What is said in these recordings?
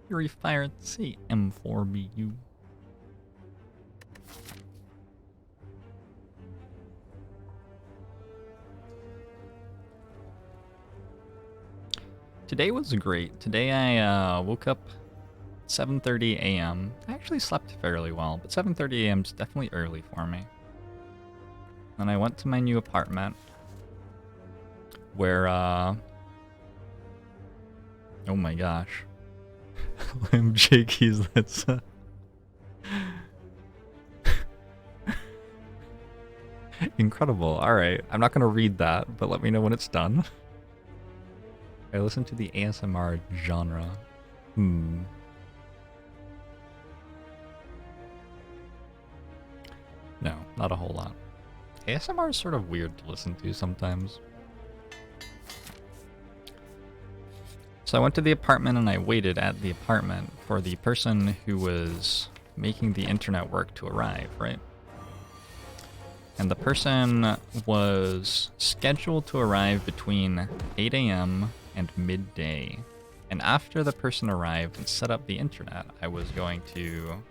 Fury Fire at sea, M4BU. Today was great. Today I woke up 7:30 a.m. I actually slept fairly well, but 7:30 a.m. is definitely early for me. And I went to my new apartment where, oh my gosh. I'm Jakey's, that's... Incredible. Alright, I'm not gonna read that, but let me know when it's done. I listen to the ASMR genre. No, not a whole lot. ASMR is sort of weird to listen to sometimes. So I went to the apartment and I waited at the apartment for the person who was making the internet work to arrive, right? And the person was scheduled to arrive between 8 a.m. and midday. And after the person arrived and set up the internet, I was going to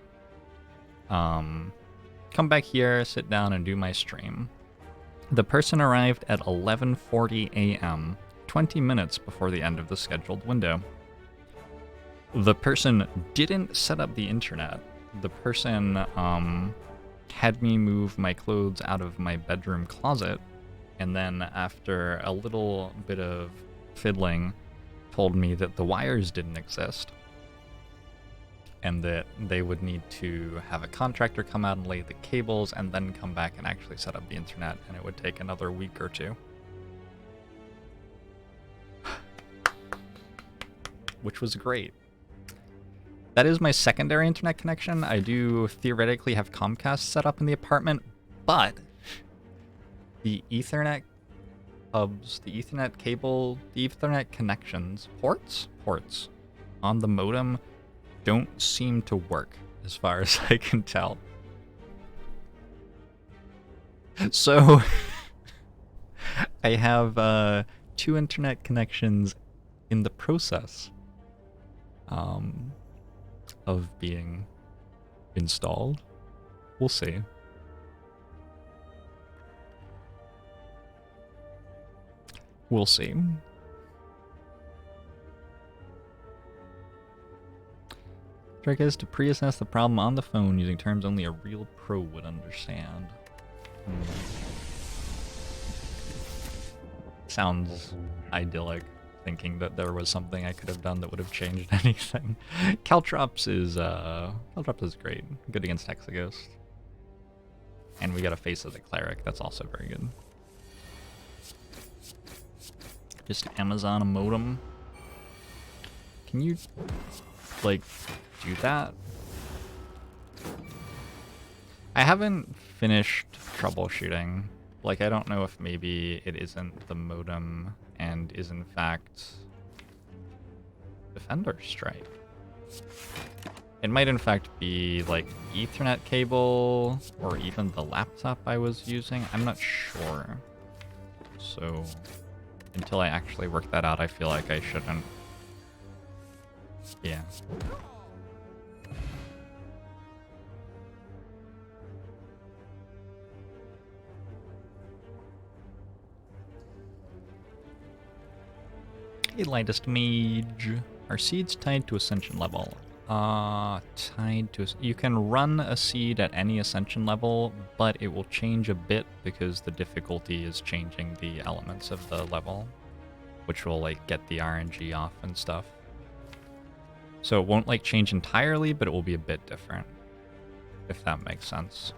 come back here, sit down, and do my stream. The person arrived at 11:40 a.m., 20 minutes before the end of the scheduled window. The person didn't set up the internet. The person had me move my clothes out of my bedroom closet, and then after a little bit of fiddling, told me that the wires didn't exist and that they would need to have a contractor come out and lay the cables and then come back and actually set up the internet, and it would take another week or two. Which was great. That is my secondary internet connection. I do theoretically have Comcast set up in the apartment, but the Ethernet hubs, the Ethernet cable, the Ethernet connections, ports on the modem don't seem to work as far as I can tell. So I have 2 internet connections in the process of being installed. We'll see. We'll see. Trick is to pre-assess the problem on the phone using terms only a real pro would understand. Sounds idyllic, thinking that there was something I could have done that would have changed anything. Caltrops is great. Good against Hexaghost. And we got a Face of the Cleric, that's also very good. Just Amazon a modem. Can you, like, do that? I haven't finished troubleshooting. Like, I don't know if maybe it isn't the modem and is in fact Defender Strike. It might in fact be like Ethernet cable or even the laptop I was using. I'm not sure. So until I actually work that out, I feel like I shouldn't. Yeah. Hey, lightest mage. Are seeds tied to Ascension level? Tied to... You can run a seed at any Ascension level, but it will change a bit because the difficulty is changing the elements of the level, which will, like, get the RNG off and stuff. So it won't, like, change entirely, but it will be a bit different, if that makes sense.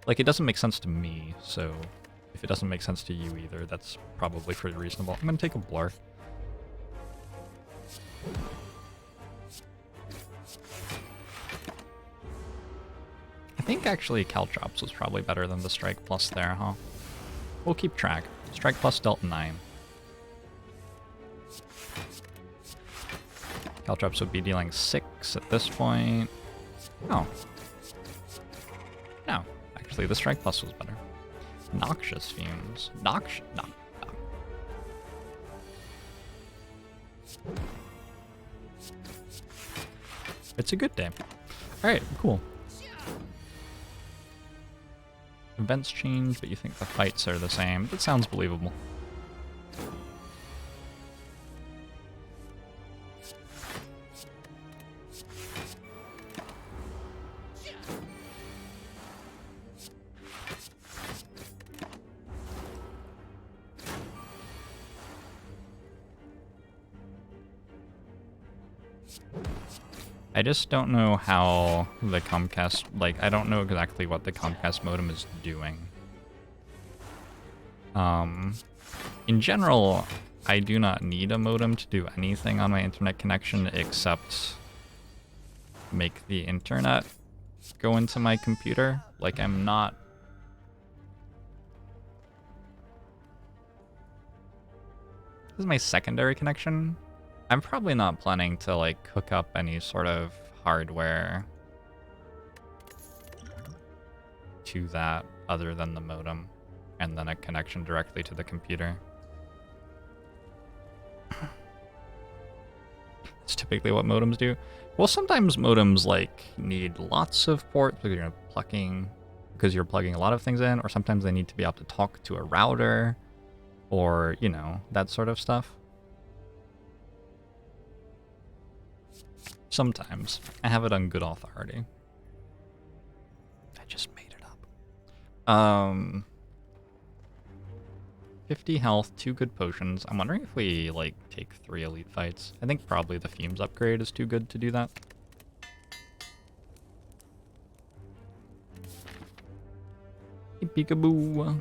Like, it doesn't make sense to me, so if it doesn't make sense to you either, that's probably pretty reasonable. I'm gonna take a blur. I think actually Caltrops was probably better than the Strike Plus there, huh? We'll keep track. Strike Plus dealt 9. Caltrops would be dealing 6 at this point. Oh. No, actually the Strike Plus was better. Noxious Fumes. No. It's a good day. Alright, cool. Events change, but you think the fights are the same. That sounds believable. I just don't know how the Comcast, like, I don't know exactly what the Comcast modem is doing. In general, I do not need a modem to do anything on my internet connection except make the internet go into my computer. Like, I'm not... This is my secondary connection. I'm probably not planning to, like, hook up any sort of hardware to that other than the modem, and then a connection directly to the computer. It's typically what modems do. Well, sometimes modems, like, need lots of ports because you're plugging a lot of things in, or sometimes they need to be able to talk to a router, or, you know, that sort of stuff. Sometimes. I have it on good authority. I just made it up. 50 health, 2 good potions. I'm wondering if we, like, take 3 elite fights. I think probably the Fumes upgrade is too good to do that. Hey, peekaboo.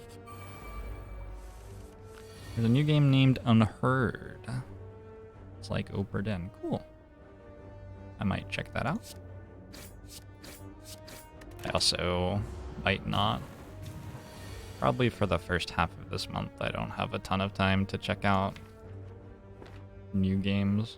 There's a new game named Unheard. It's like Operdin. Cool. I might check that out. I also might not. Probably for the first half of this month, I don't have a ton of time to check out new games.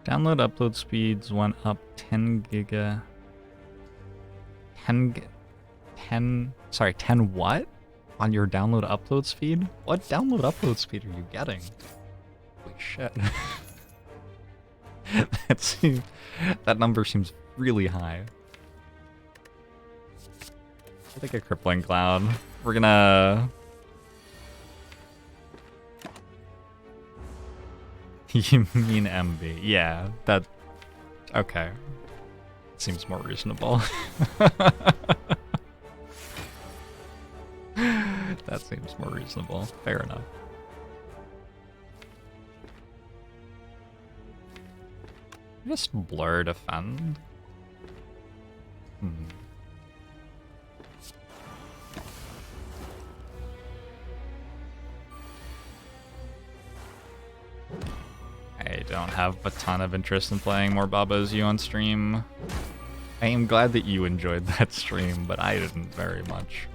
Download upload speeds went up 10 what? On your download upload speed? What download upload speed are you getting? Holy shit. That number seems really high. I think a crippling cloud. We're gonna... You mean MB? Yeah, that... Okay. Seems more reasonable. That seems more reasonable. Fair enough. Just blur defend? I don't have a ton of interest in playing more Baba Is You on stream. I am glad that you enjoyed that stream, but I didn't very much.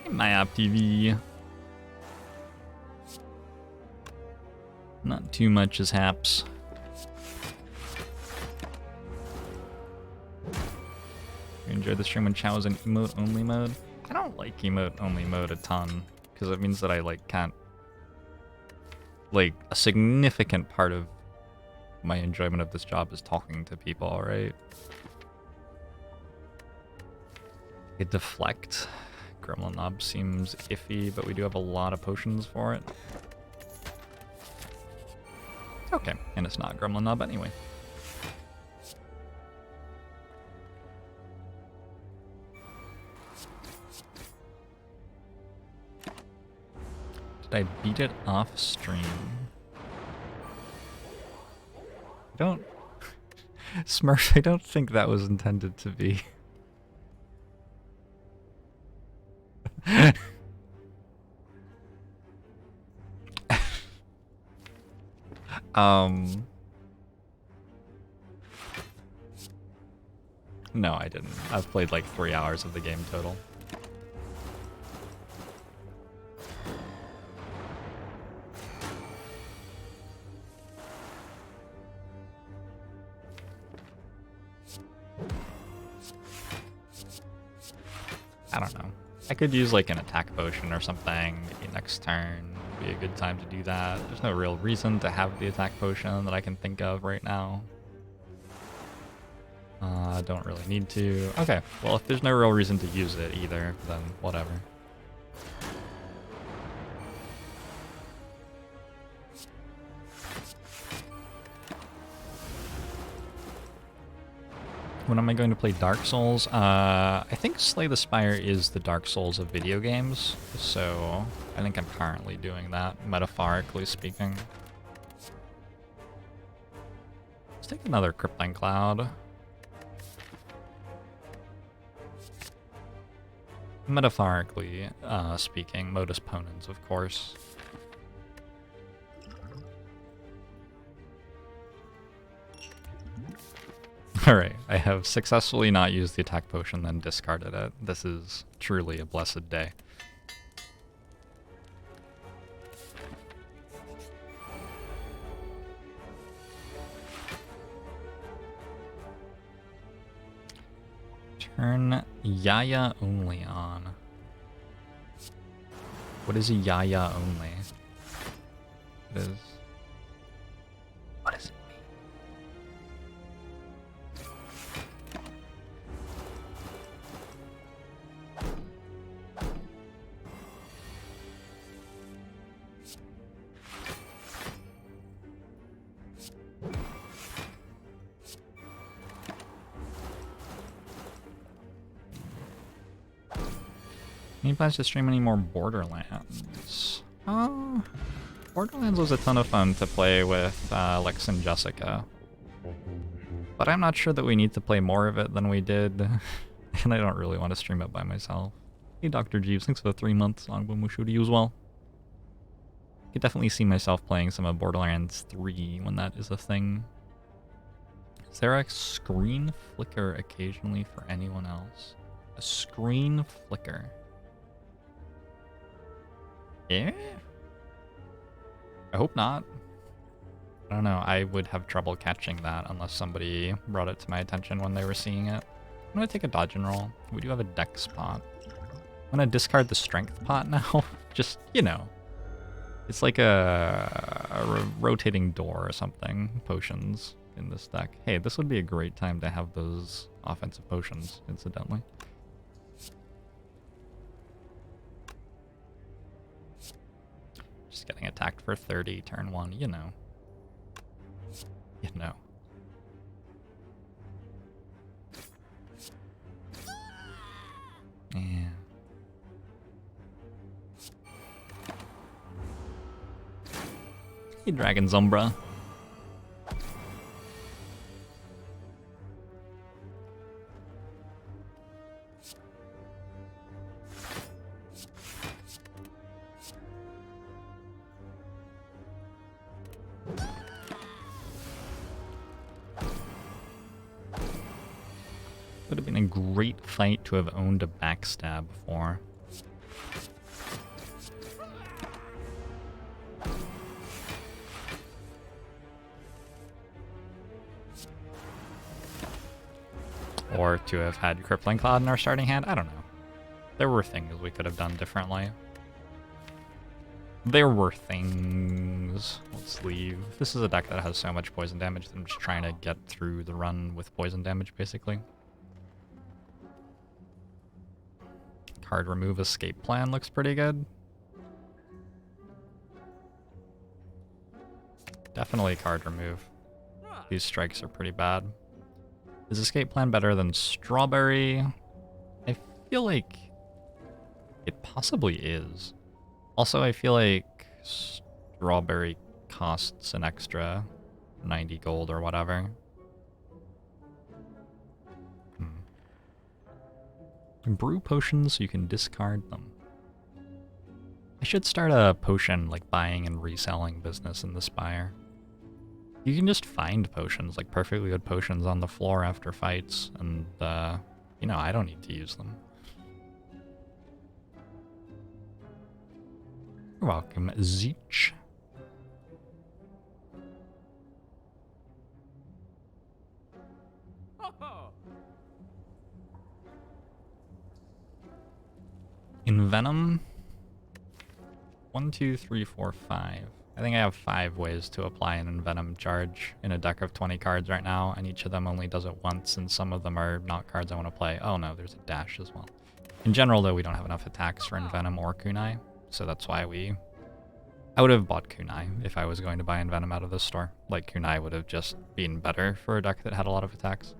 Hey, my app TV. Not too much as haps. You enjoyed the stream when Chow was in emote only mode? I don't like emote only mode a ton, because it means that I like can't... Like, a significant part of my enjoyment of this job is talking to people, right? A deflect. Gremlin Knob seems iffy, but we do have a lot of potions for it. Okay, and it's not Gremlin Knob anyway. Did I beat it off stream? Don't... Smurf, I don't think that was intended to be. No, I didn't. I've played like 3 hours of the game total. I don't know. I could use like an attack potion or something, maybe next turn would be a good time to do that. There's no real reason to have the attack potion that I can think of right now. Don't really need to. Okay, well if there's no real reason to use it either, then whatever. When am I going to play Dark Souls? I think Slay the Spire is the Dark Souls of video games, so I think I'm currently doing that, metaphorically speaking. Let's take another Crippling Cloud. Metaphorically speaking, modus ponens, of course. Alright, I have successfully not used the attack potion, then discarded it. This is truly a blessed day. Turn Yaya only on. What is a Yaya only? It is... What is it? Any plans to stream any more Borderlands? Borderlands was a ton of fun to play with Lex and Jessica. But I'm not sure that we need to play more of it than we did. And I don't really want to stream it by myself. Hey Dr. Jeeves, thanks for the 3 months on Bumushu to you as well. I could definitely see myself playing some of Borderlands 3 when that is a thing. Is there a screen flicker occasionally for anyone else? A screen flicker. Yeah? I hope not. I don't know, I would have trouble catching that unless somebody brought it to my attention when they were seeing it. I'm gonna take a dodge and roll. We do have a dex pot. I'm gonna discard the strength pot now. Just, you know. It's like a rotating door or something. Potions in this deck. Hey, this would be a great time to have those offensive potions, incidentally. Just getting attacked for 30, turn 1, you know. You know. Yeah. Hey, Dragon Zumbra. Would have been a great fight to have owned a backstab for. Or to have had Crippling Cloud in our starting hand, I don't know. There were things we could have done differently. There were things. Let's leave. This is a deck that has so much poison damage that I'm just trying to get through the run with poison damage, basically. Card remove escape plan looks pretty good. Definitely card remove. These strikes are pretty bad. Is escape plan better than strawberry? I feel like it possibly is. Also, I feel like strawberry costs an extra 90 gold or whatever. Brew potions so you can discard them. I should start a potion like buying and reselling business in the Spire. You can just find potions, like perfectly good potions on the floor after fights, and, you know, I don't need to use them. You're welcome, Zeech. Envenom? 1, 2, 3, 4, 5. I think I have 5 ways to apply an Envenom charge in a deck of 20 cards right now, and each of them only does it once, and some of them are not cards I want to play. Oh no, there's a dash as well. In general, though, we don't have enough attacks for Envenom or Kunai, so that's why I would have bought Kunai if I was going to buy Envenom out of this store. Like, Kunai would have just been better for a deck that had a lot of attacks.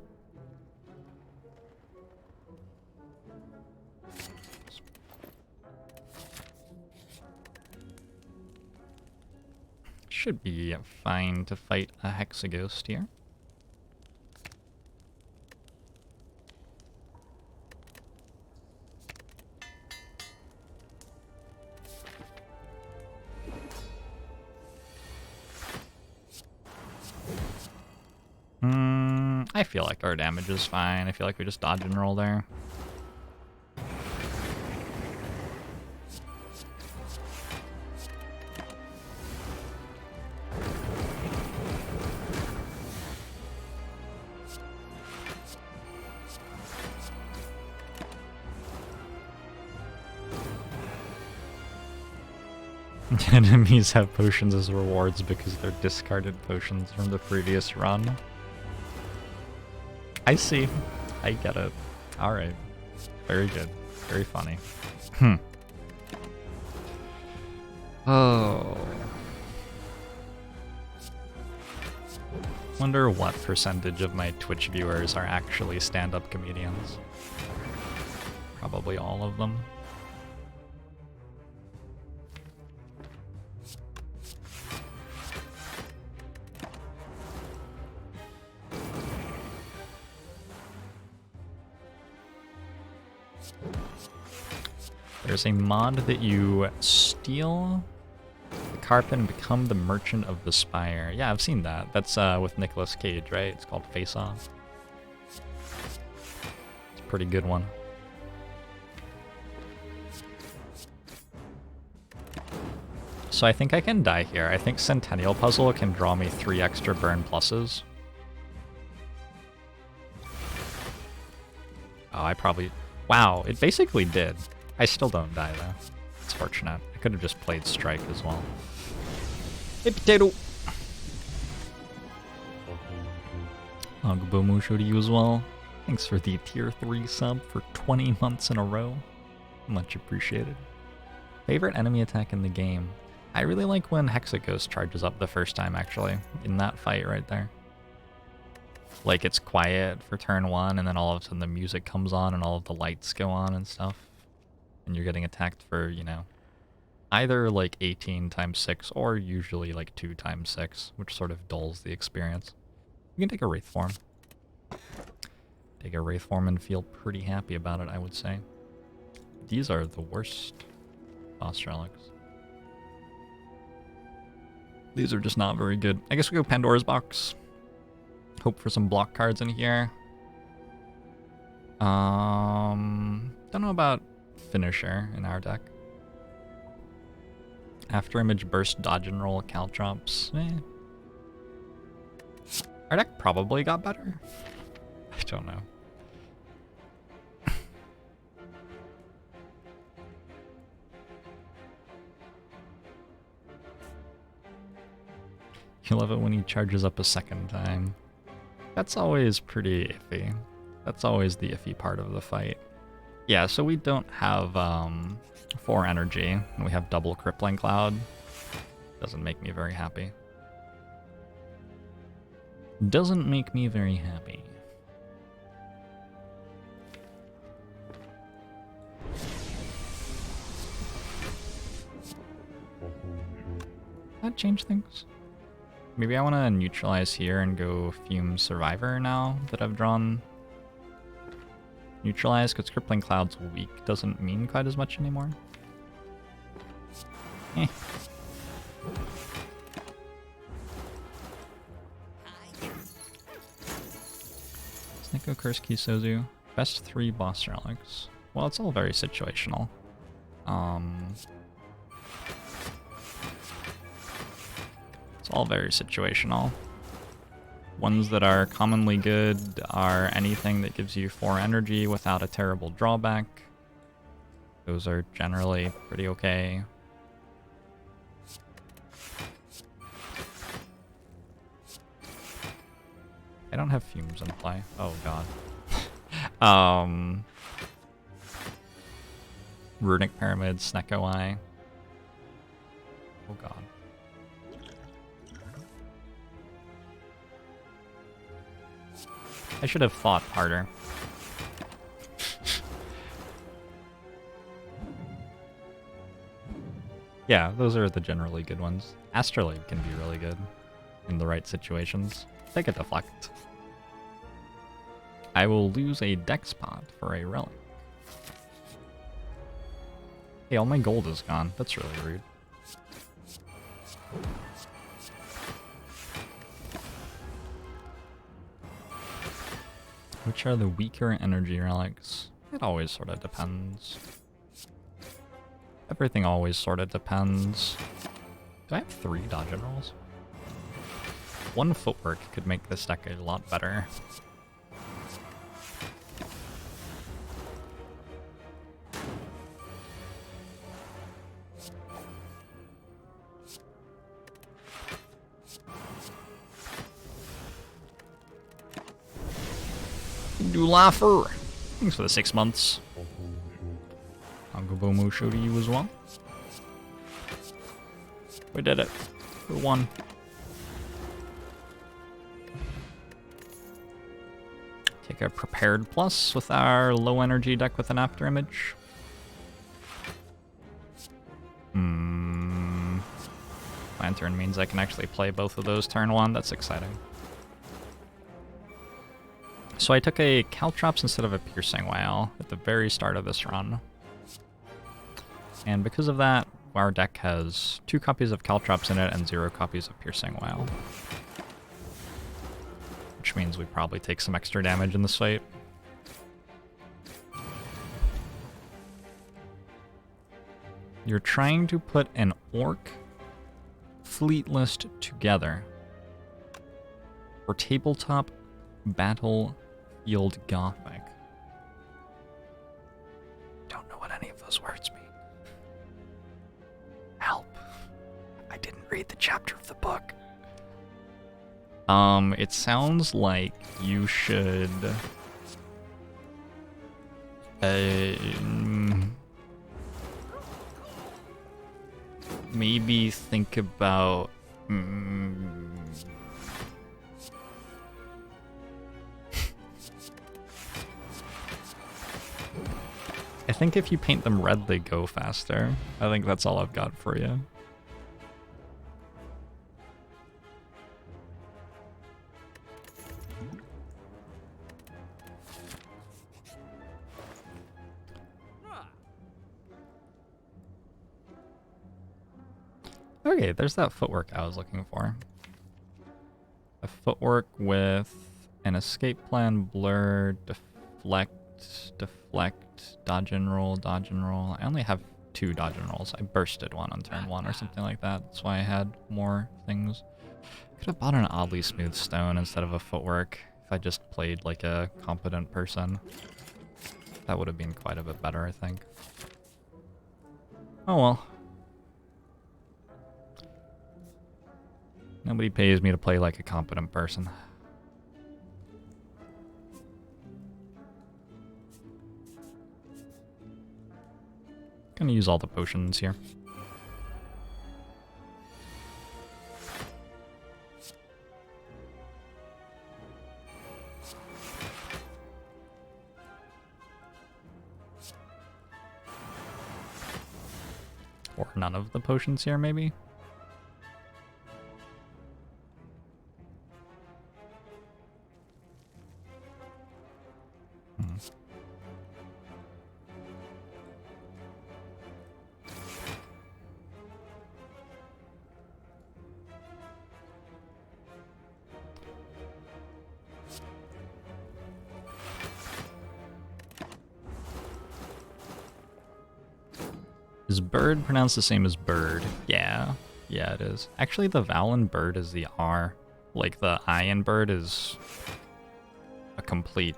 Should be fine to fight a Hexaghost here. I feel like our damage is fine. I feel like we just dodge and roll there. Enemies have potions as rewards because they're discarded potions from the previous run. I see. I get it. Alright. Very good. Very funny. Oh. Wonder what percentage of my Twitch viewers are actually stand-up comedians. Probably all of them. There's a mod that you steal the carpet and become the merchant of the Spire. Yeah, I've seen that. That's with Nicolas Cage, right? It's called Face Off. It's a pretty good one. So I think I can die here. I think Centennial Puzzle can draw me 3 extra burn pluses. Oh, I probably... Wow, it basically did. I still don't die, though. It's fortunate. I could have just played Strike as well. Hey, potato! Agbomusho to you as well. Thanks for the tier 3 sub for 20 months in a row. Much appreciated. Favorite enemy attack in the game? I really like when Hexaghost charges up the first time, actually. In that fight right there. Like, it's quiet for turn 1, and then all of a sudden the music comes on and all of the lights go on and stuff. And you're getting attacked for, you know, either like 18 times 6 or usually like 2 times 6, which sort of dulls the experience. You can take a Wraith form. Take a Wraith form and feel pretty happy about it, I would say. These are the worst boss relics. These are just not very good. I guess we go Pandora's Box. Hope for some block cards in here. Don't know about Finisher in our deck. After Image Burst, Dodge and Roll, Caltrops. Our deck probably got better. I don't know. You love it when he charges up a second time. That's always pretty iffy. That's always the iffy part of the fight. Yeah, so we don't have 4 energy, and we have double Crippling Cloud. Doesn't make me very happy. Doesn't make me very happy. That change things? Maybe I want to neutralize here and go Fume Survivor now that I've drawn Neutralize, because Crippling Cloud's weak doesn't mean quite as much anymore. go Curse Kisozu. Best 3 boss relics. Well, it's all very situational. It's all very situational. Ones that are commonly good are anything that gives you 4 energy without a terrible drawback. Those are generally pretty okay. I don't have fumes in play. Oh god. Runic Pyramid, Snecko Eye. Oh god. I should have thought harder. Yeah, those are the generally good ones. Astrolabe can be really good in the right situations. Take a deflect. I will lose a dex pot for a relic. Hey, all my gold is gone. That's really rude. Which are the weaker energy relics? It always sort of depends. Everything always sort of depends. Do I have 3 dodge and rolls? 1 footwork could make this deck a lot better. Do Laugher. Thanks for the 6 months. Angobomo show to you as well. We did it. We won. Take a Prepared Plus with our low energy deck with an after image. Lantern means I can actually play both of those turn 1. That's exciting. So I took a Caltrops instead of a Piercing Wail at the very start of this run. And because of that, our deck has 2 copies of Caltrops in it and 0 copies of Piercing Wail. Which means we probably take some extra damage in this fight. You're trying to put an Orc fleet list together for tabletop battlefield Gothic. Don't know what any of those words mean. Help. I didn't read the chapter of the book. It sounds like you should maybe think about I think if you paint them red, they go faster. I think that's all I've got for you. Okay, there's that footwork I was looking for. A footwork with an escape plan, blur, deflect, dodge and roll, dodge and roll. I only have 2 dodge and rolls. I bursted one on turn 1 or something like that. That's why I had more things. Could have bought an oddly smooth stone instead of a footwork if I just played like a competent person. That would have been quite a bit better, I think. Oh well. Nobody pays me to play like a competent person. Gonna use all the potions here. Or none of the potions here, maybe? Is bird pronounced the same as bird? Yeah. Yeah, it is. Actually, the vowel in bird is the R. Like, the I in bird is a complete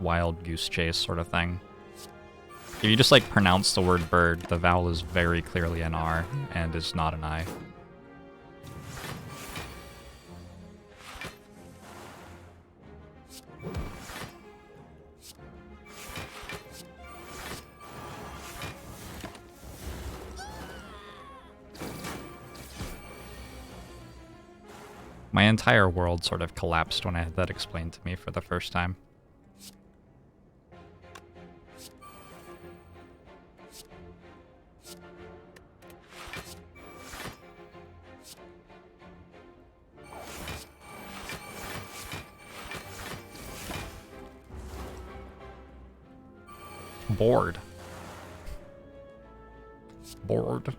wild goose chase sort of thing. If you just, like, pronounce the word bird, the vowel is very clearly an R and is not an I. My entire world sort of collapsed when I had that explained to me for the first time. Bored. Bored.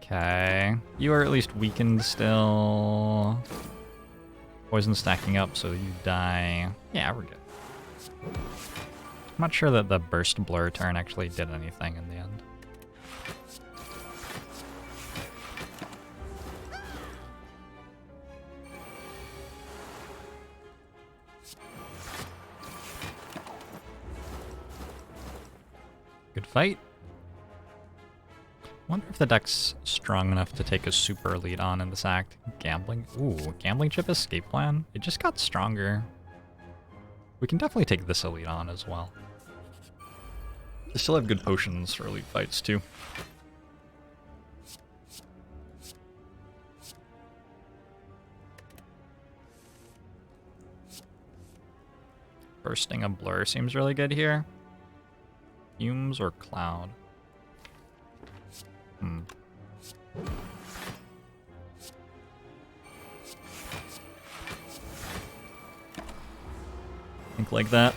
Okay. You are at least weakened still. Poison stacking up, so you die. Yeah, we're good. I'm not sure that the burst blur turn actually did anything in the end. Good fight. Wonder if the deck's strong enough to take a super lead on in this act. Gambling? Ooh, gambling chip escape plan? It just got stronger. We can definitely take this elite on as well. They still have good potions for elite fights too. Bursting a blur seems really good here. Fumes or cloud? Think like that.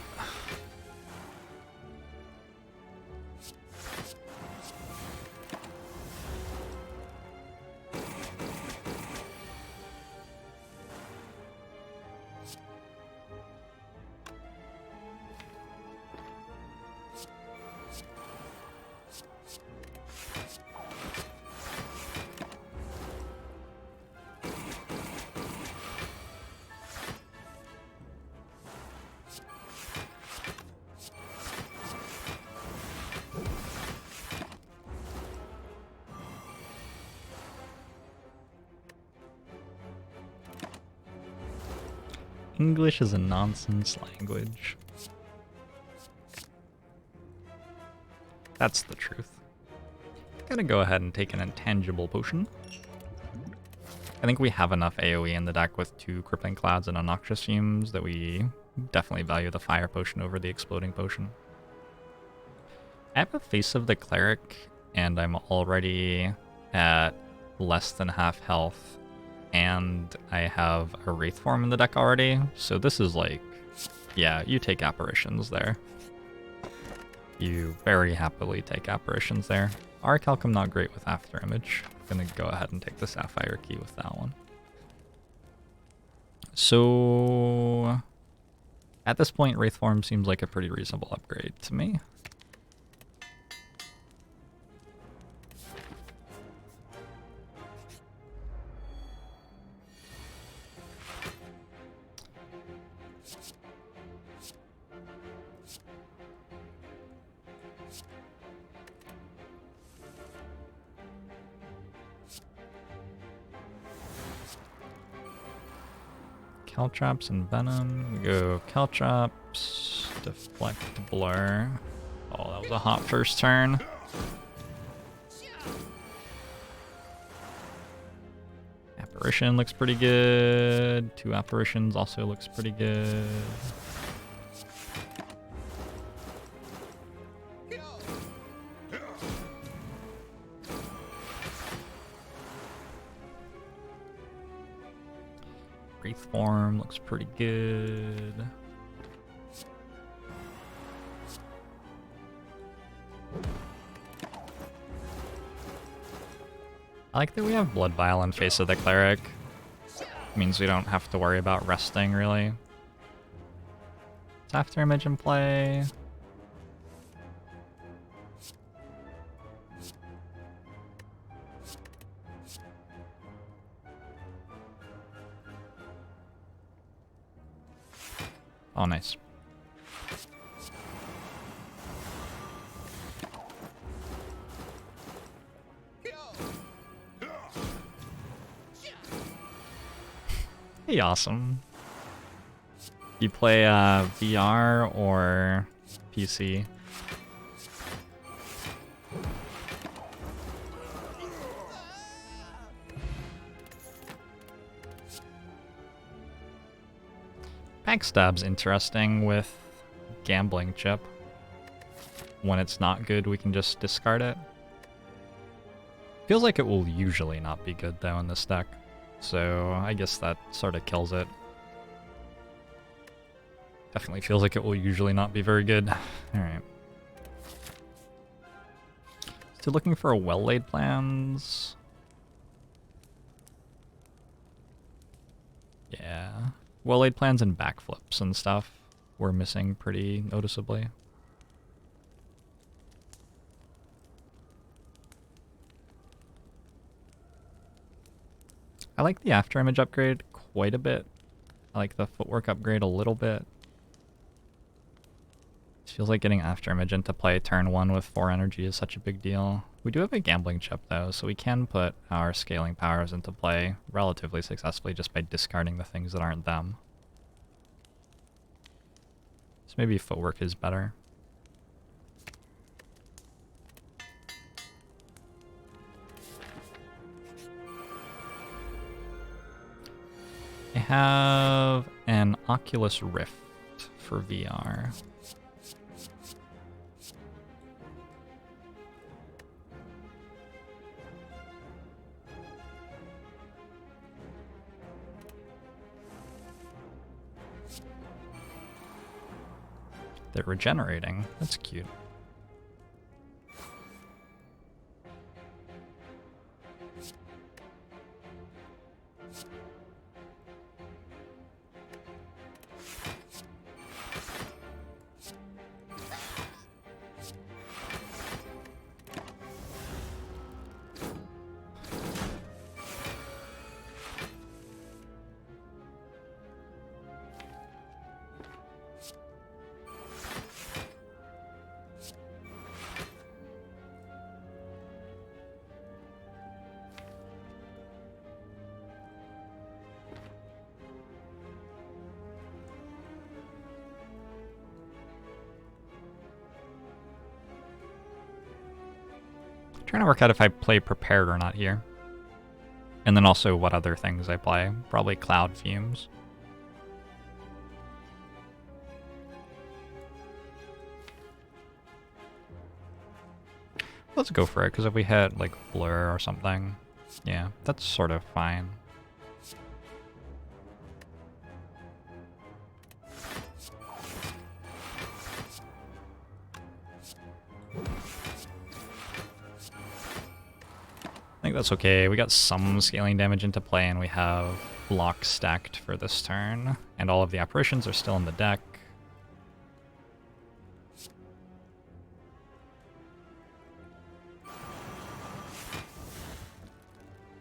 English is a nonsense language. That's the truth. Gotta go ahead and take an intangible potion. I think we have enough AoE in the deck with 2 Crippling Clouds and a Noxious Fumes that we definitely value the Fire Potion over the Exploding Potion. I have a Face of the Cleric, and I'm already at less than half health. And I have a Wraith form in the deck already, so this is like, yeah, you take apparitions there. You very happily take apparitions there. Arcalcum not great with After Image. Gonna go ahead and take the Sapphire Key with that one. So at this point, Wraith form seems like a pretty reasonable upgrade to me. Caltrops and Venom. We go Caltrops, Deflect, Blur. Oh, that was a hot first turn. Apparition looks pretty good. 2 Apparitions also looks pretty good. Wraith form looks pretty good. like that we have Blood Vial in face of the Cleric. Means we don't have to worry about resting, really. Is After Image in play? Oh, nice. Hey, awesome. You play VR or PC? Backstab's interesting with Gambling Chip. When it's not good, we can just discard it. Feels like it will usually not be good though in this deck, so I guess that sort of kills it. Definitely feels like it will usually not be very good. Alright. Still looking for a Well-Laid Plans. Yeah. Well-Laid Plans and backflips and stuff were missing pretty noticeably. I like the After Image upgrade quite a bit. I like the footwork upgrade a little bit. It feels like getting After Image into play turn 1 with 4 energy is such a big deal. We do have a Gambling Chip though, so we can put our scaling powers into play relatively successfully just by discarding the things that aren't them. So maybe footwork is better. I have an Oculus Rift for VR. They're regenerating. That's cute. Trying to work out if I play Prepared or not here. And then also what other things I play. Probably Cloud Fumes. Let's go for it, because if we hit like Blur or something, yeah, that's sort of fine. I think that's okay. We got some scaling damage into play, and we have blocks stacked for this turn. And all of the apparitions are still in the deck.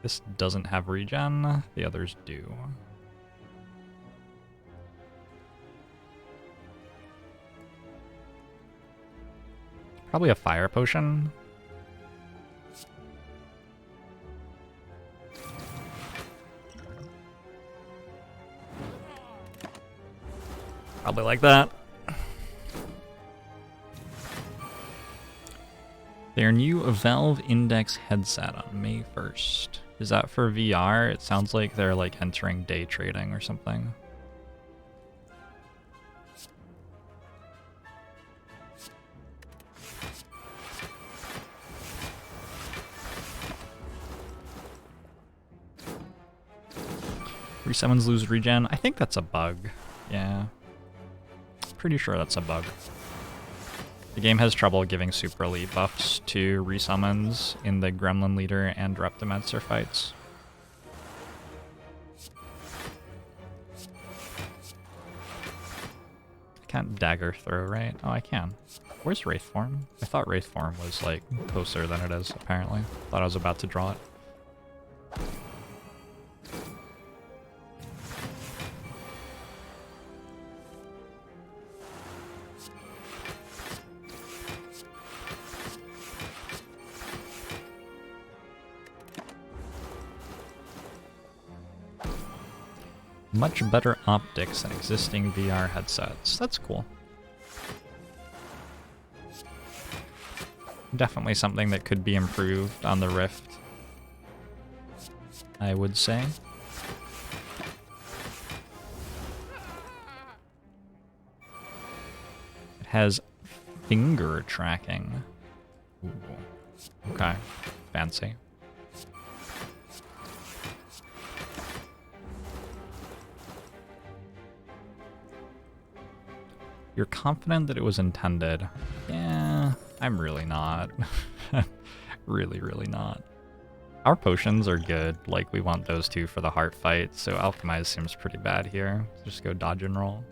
This doesn't have regen, the others do. Probably a fire potion. Probably like that. Their new Valve Index headset on May 1st. Is that for VR? It sounds like they're like entering day trading or something. Resummons lose regen. I think that's a bug. Yeah. Pretty sure that's a bug. The game has trouble giving super elite buffs to resummons in the Gremlin Leader and Reptimancer fights. I can't dagger throw, right? Oh, I can. Where's Wraith Form? I thought Wraith Form was, like, closer than it is, apparently. Thought I was about to draw it. Much better optics than existing VR headsets. That's cool. Definitely something that could be improved on the Rift, I would say. It has finger tracking. Ooh. Okay, fancy. You're confident that it was intended. Yeah, I'm really not. Really, really not. Our potions are good. Like, we want those two for the heart fight, so Alchemize seems pretty bad here. Just go dodge and roll.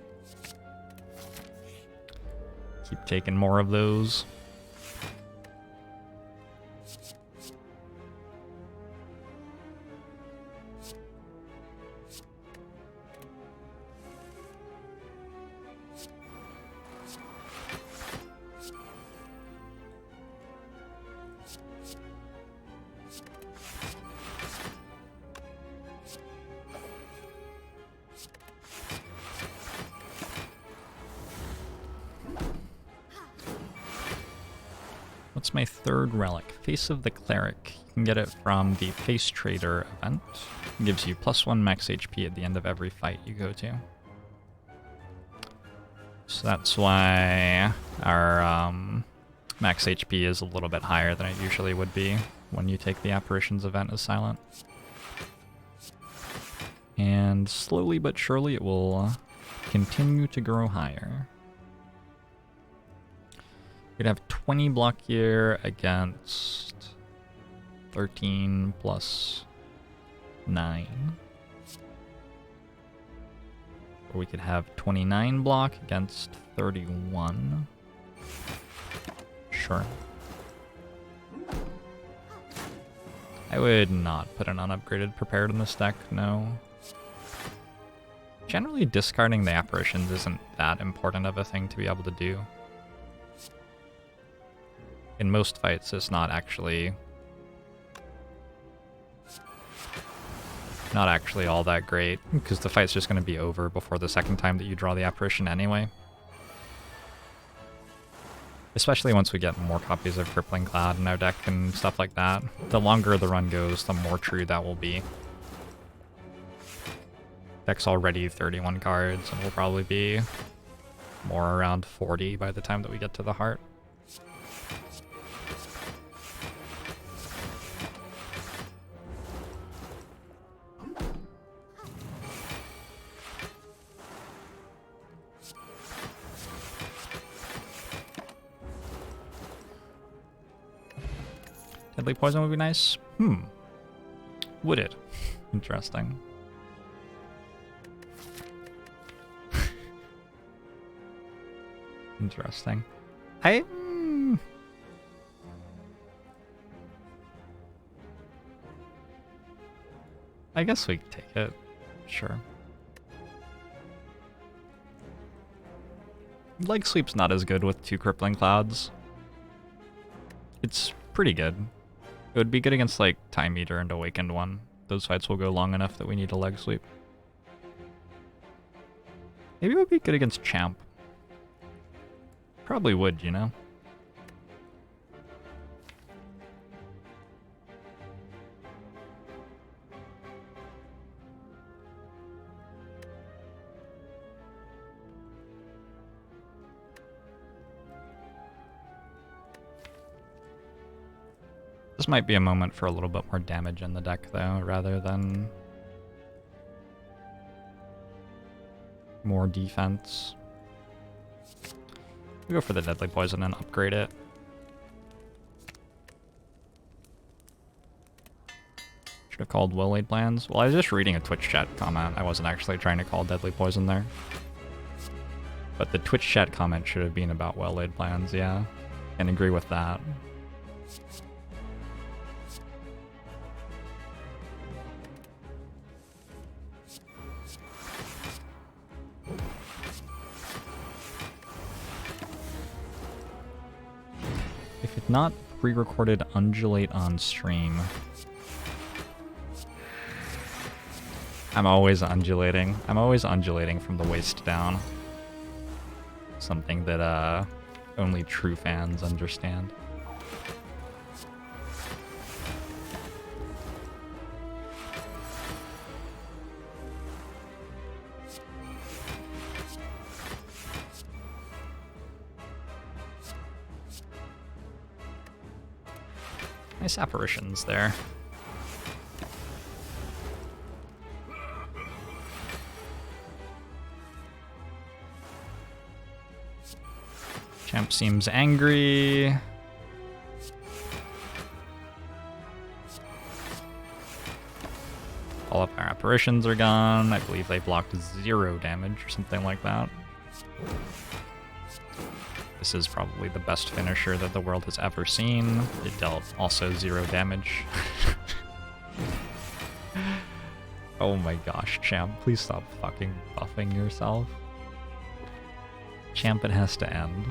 Keep taking more of those. What's my third relic? Face of the Cleric. You can get it from the Face Trader event. It gives you +1 max HP at the end of every fight you go to. So that's why our max HP is a little bit higher than it usually would be when you take the Apparitions event as silent. And slowly but surely it will continue to grow higher. You'd have 20 block here against 13 plus 9. Or we could have 29 block against 31. Sure. I would not put an unupgraded prepared in this deck, no. Generally, discarding the apparitions isn't that important of a thing to be able to do. In most fights, it's not actually all that great, because the fight's just going to be over before the second time that you draw the apparition anyway. Especially once we get more copies of Crippling Cloud in our deck and stuff like that. The longer the run goes, the more true that will be. Deck's already 31 cards, and will probably be more around 40 by the time that we get to the heart. Deadly Poison would be nice? Would it? Interesting. Interesting. I guess we could take it. Sure. Leg Sweep's not as good with 2 Crippling Clouds. It's pretty good. It would be good against, like, Time Eater and Awakened One. Those fights will go long enough that we need a Leg Sweep. Maybe it would be good against Champ. Probably would, you know? This might be a moment for a little bit more damage in the deck, though, rather than more defense. We'll go for the Deadly Poison and upgrade it. Should have called well-laid plans. Well, I was just reading a Twitch chat comment. I wasn't actually trying to call Deadly Poison there. But the Twitch chat comment should have been about well-laid plans, yeah. Can agree with that. If it's not pre-recorded, undulate on stream. I'm always undulating. I'm always undulating from the waist down. Something that only true fans understand. Nice apparitions there. Champ seems angry. All of our apparitions are gone. I believe they blocked 0 damage or something like that. This is probably the best finisher that the world has ever seen. It dealt also 0 damage. Oh my gosh, Champ, please stop fucking buffing yourself. Champ, it has to end.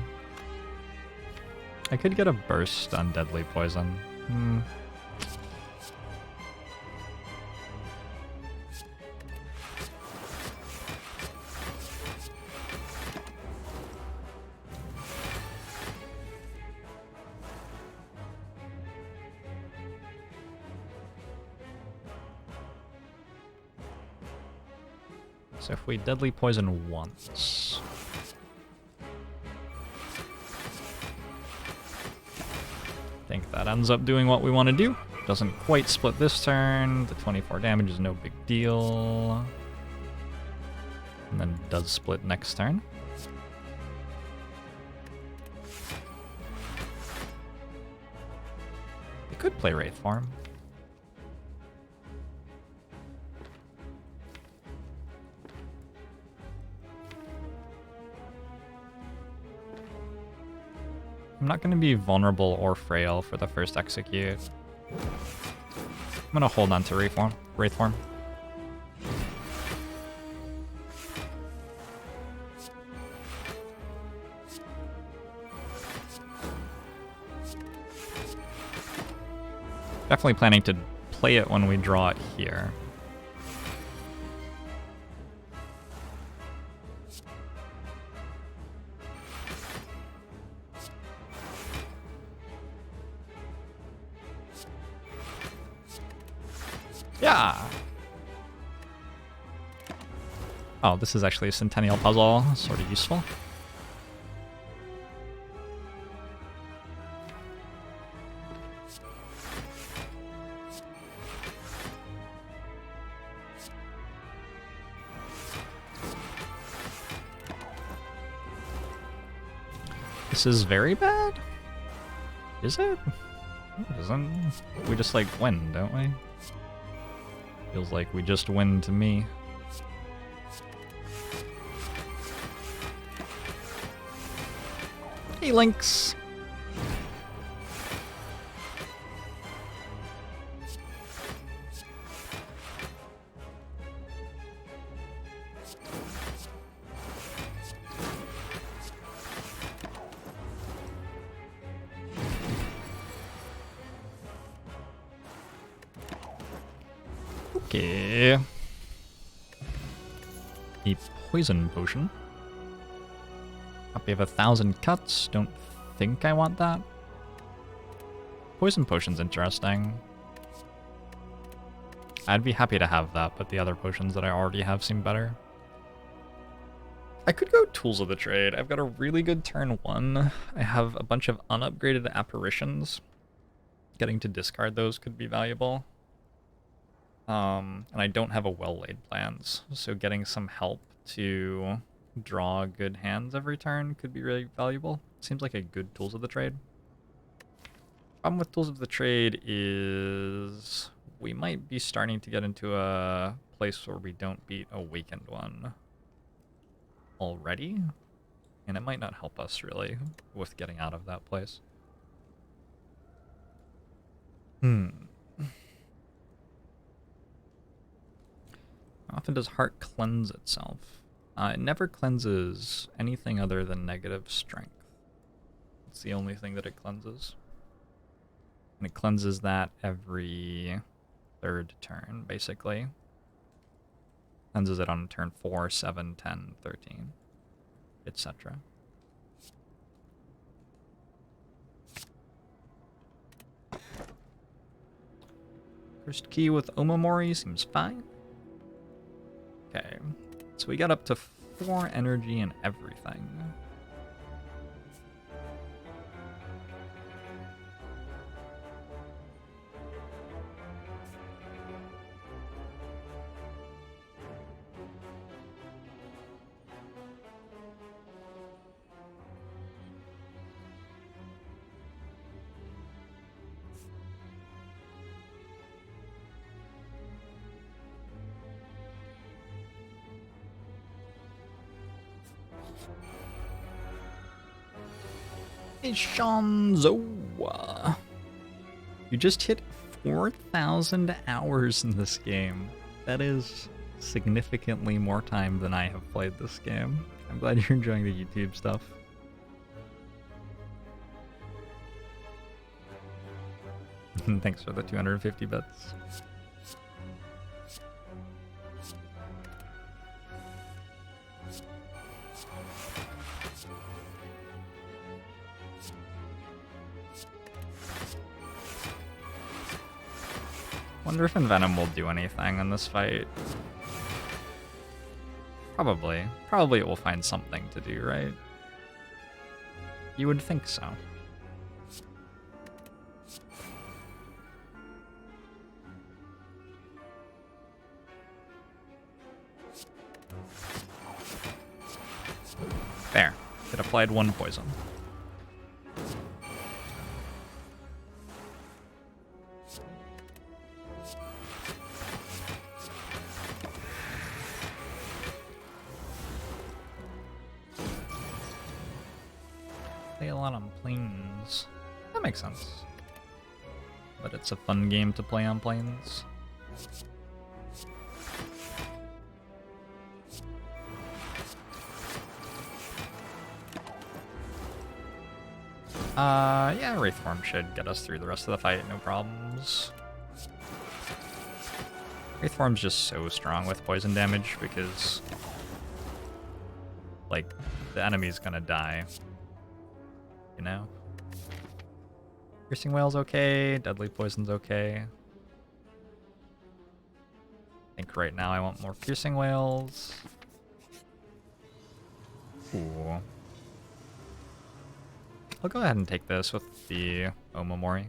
I could get a burst on Deadly Poison. So if we Deadly Poison once... I think that ends up doing what we want to do. Doesn't quite split this turn. The 24 damage is no big deal. And then does split next turn. We could play Wraith Form. I'm not going to be vulnerable or frail for the first execute. I'm going to hold on to Wraith Form. Definitely planning to play it when we draw it here. Yeah! Oh, this is actually a Centennial puzzle. Sort of useful. This is very bad? Is it? It isn't. We just, like, win, don't we? Feels like we just win to me. Hey, Lynx! Okay. A poison potion. Copy of 1,000 cuts. Don't think I want that. Poison potion's interesting. I'd be happy to have that, but the other potions that I already have seem better. I could go Tools of the Trade. I've got a really good turn 1. I have a bunch of unupgraded apparitions. Getting to discard those could be valuable. And I don't have a well-laid plans, so getting some help to draw good hands every turn could be really valuable. Seems like a good tools of the trade. Problem with tools of the trade is we might be starting to get into a place where we don't beat Awakened one already, and it might not help us really with getting out of that place. How often does Heart cleanse itself? It never cleanses anything other than negative strength. It's the only thing that it cleanses. And it cleanses that every third turn, basically. Cleanses it on turn 4, 7, 10, 13, etc. First key with Omamori seems fine. Okay, so we got up to 4 energy and everything. Shanzo. You just hit 4,000 hours in this game. That is significantly more time than I have played this game. I'm glad you're enjoying the YouTube stuff. Thanks for the 250 bits. Wonder if Envenom will do anything in this fight. Probably. Probably it will find something to do, right? You would think so. There. It applied 1 poison. Play a lot on planes. That makes sense. But it's a fun game to play on planes. Yeah, Wraithform should get us through the rest of the fight, no problems. Wraithform's just so strong with poison damage because, like, the enemy's gonna die. You know? Piercing Wail's okay, Deadly Poison's okay. I think right now I want more Piercing Wails. Ooh. I'll go ahead and take this with the Omamori.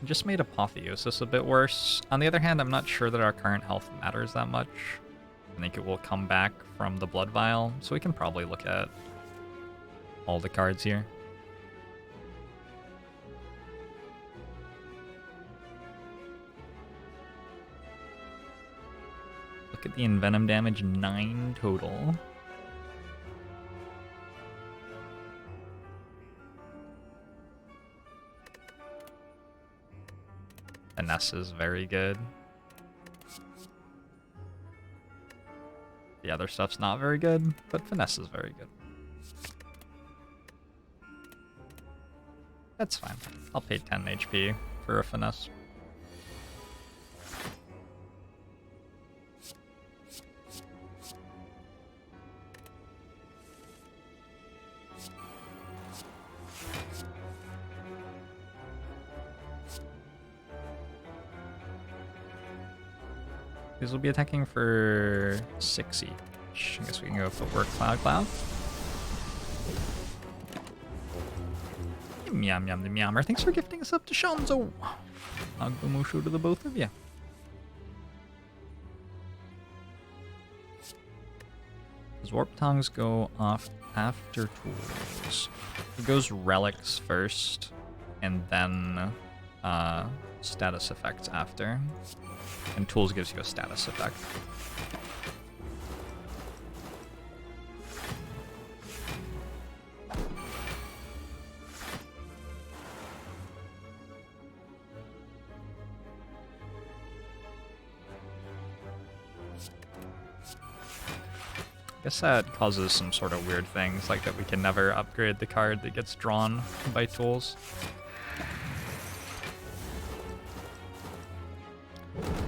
Just made Apotheosis a bit worse. On the other hand, I'm not sure that our current health matters that much. I think it will come back from the Blood Vial, so we can probably look at all the cards here. Look at the Envenom damage, 9 total. Finesse is very good. The other stuff's not very good, but Finesse is very good. That's fine. I'll pay 10 HP for a Finesse. These will be attacking for 6 each. I guess we can go Footwork, Cloud, Cloud. Meow, meow, the meowmer. Thanks for gifting us up to Shanzo. Agbomushu to the both of you. Does Warp Tongs go off after tools? It goes relics first, and then status effects after. And tools gives you a status effect. Guess that causes some sort of weird things, like that we can never upgrade the card that gets drawn by tools.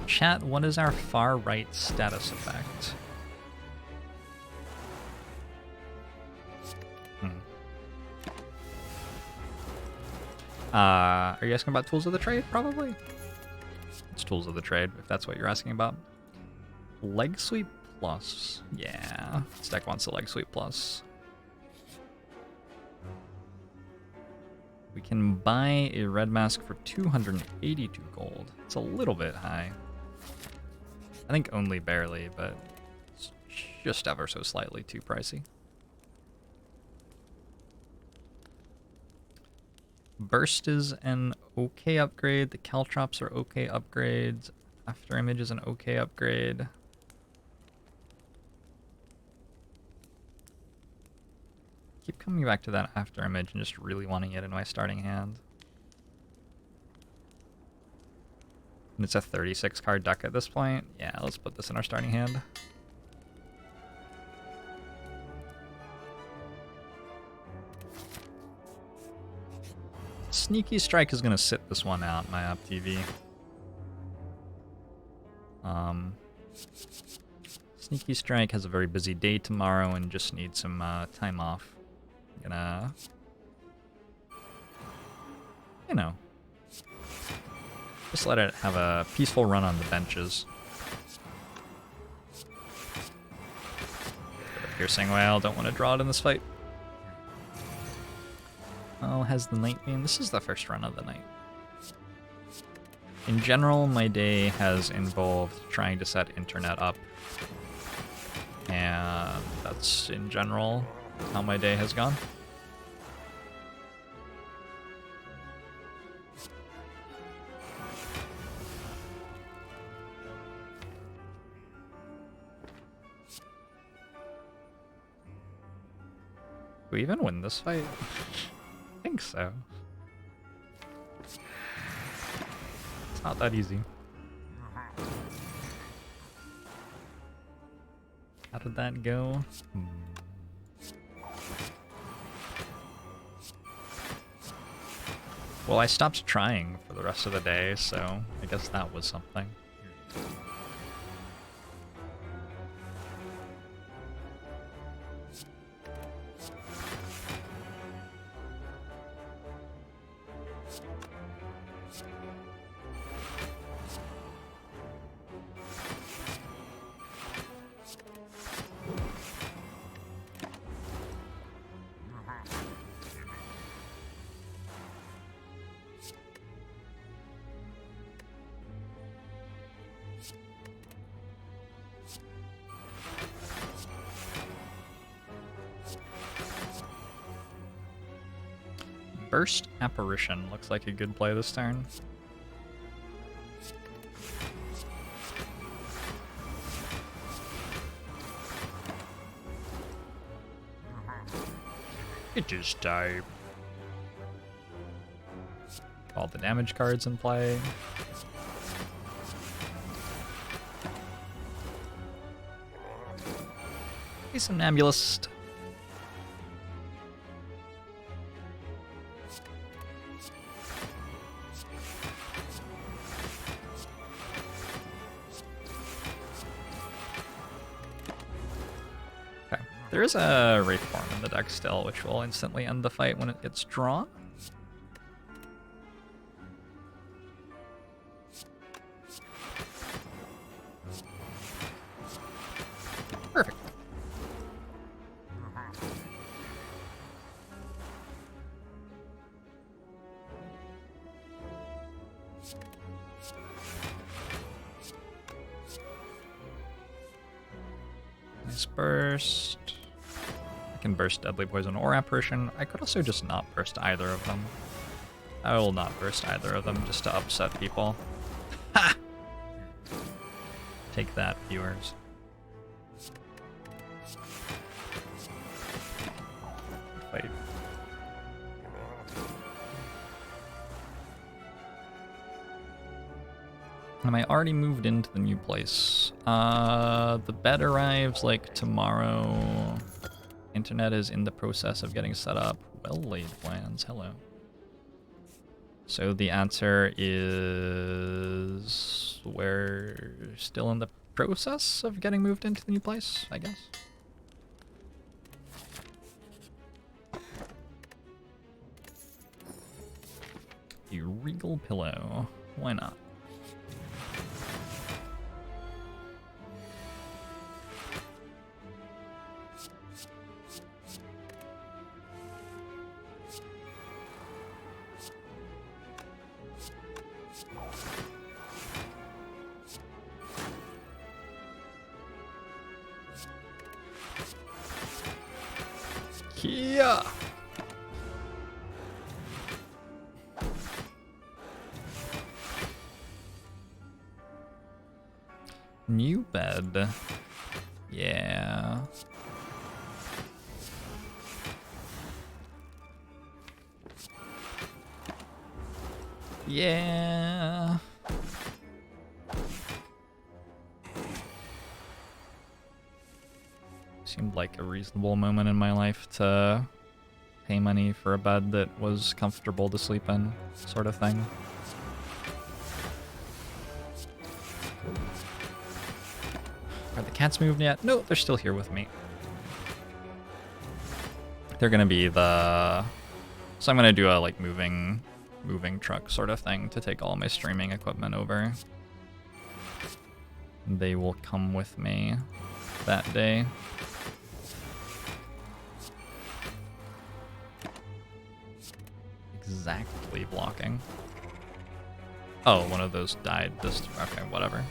Chat, what is our far right status effect? Are you asking about Tools of the Trade, probably? It's Tools of the Trade, if that's what you're asking about. Leg Sweep Plus. Yeah, this deck wants a Leg Sweep Plus. We can buy a red mask for 282 gold. It's a little bit high. I think only barely, but it's just ever so slightly too pricey. Burst is an okay upgrade. The Caltrops are okay upgrades. After Image is an okay upgrade. Keep coming back to that After Image and just really wanting it in my starting hand. And it's a 36 card deck at this point. Yeah, let's put this in our starting hand. Sneaky Strike is going to sit this one out, my Op TV. Sneaky Strike has a very busy day tomorrow and just needs some time off. I'm gonna, you know, just let it have a peaceful run on the benches. Piercing Whale, don't want to draw it in this fight. Oh, has the night been? This is the first run of the night. In general, my day has involved trying to set internet up. And that's, in general, how my day has gone. Do we even win this fight? I think so. It's not that easy. How did that go? Well, I stopped trying for the rest of the day, so I guess that was something. Burst Apparition looks like a good play this turn. It just died. All the damage cards in play. Hey, Somnambulist. There is a Wraith form in the deck still, which will instantly end the fight when it gets drawn. Perfect. Nice burst. can burst Deadly Poison or Apparition. I could also just not burst either of them. I will not burst either of them just to upset people. Ha! Take that, viewers. Fight. Am I already moved into the new place? The bed arrives like tomorrow. Internet is in the process of getting set up. Well-laid plans, hello. So the answer is we're still in the process of getting moved into the new place, I guess. A regal pillow, why not? Yeah. New bed. Yeah. Yeah. Seemed like a reasonable moment in my life to pay money for a bed that was comfortable to sleep in, sort of thing. Are the cats moved yet? No, they're still here with me. They're gonna be the... So I'm gonna do a like moving truck sort of thing to take all my streaming equipment over. They will come with me that day. Exactly blocking. Oh, one of those died this... Okay, whatever.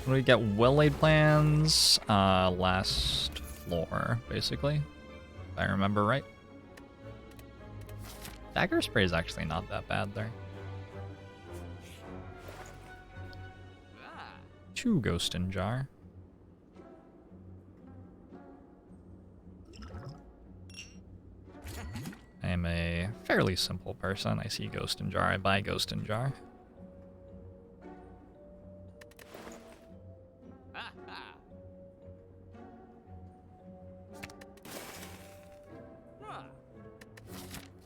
We get well-laid plans, last floor, basically, if I remember right. Dagger spray is actually not that bad there. 2 ghost in jar. I am a fairly simple person. I see ghost in jar, I buy ghost in jar.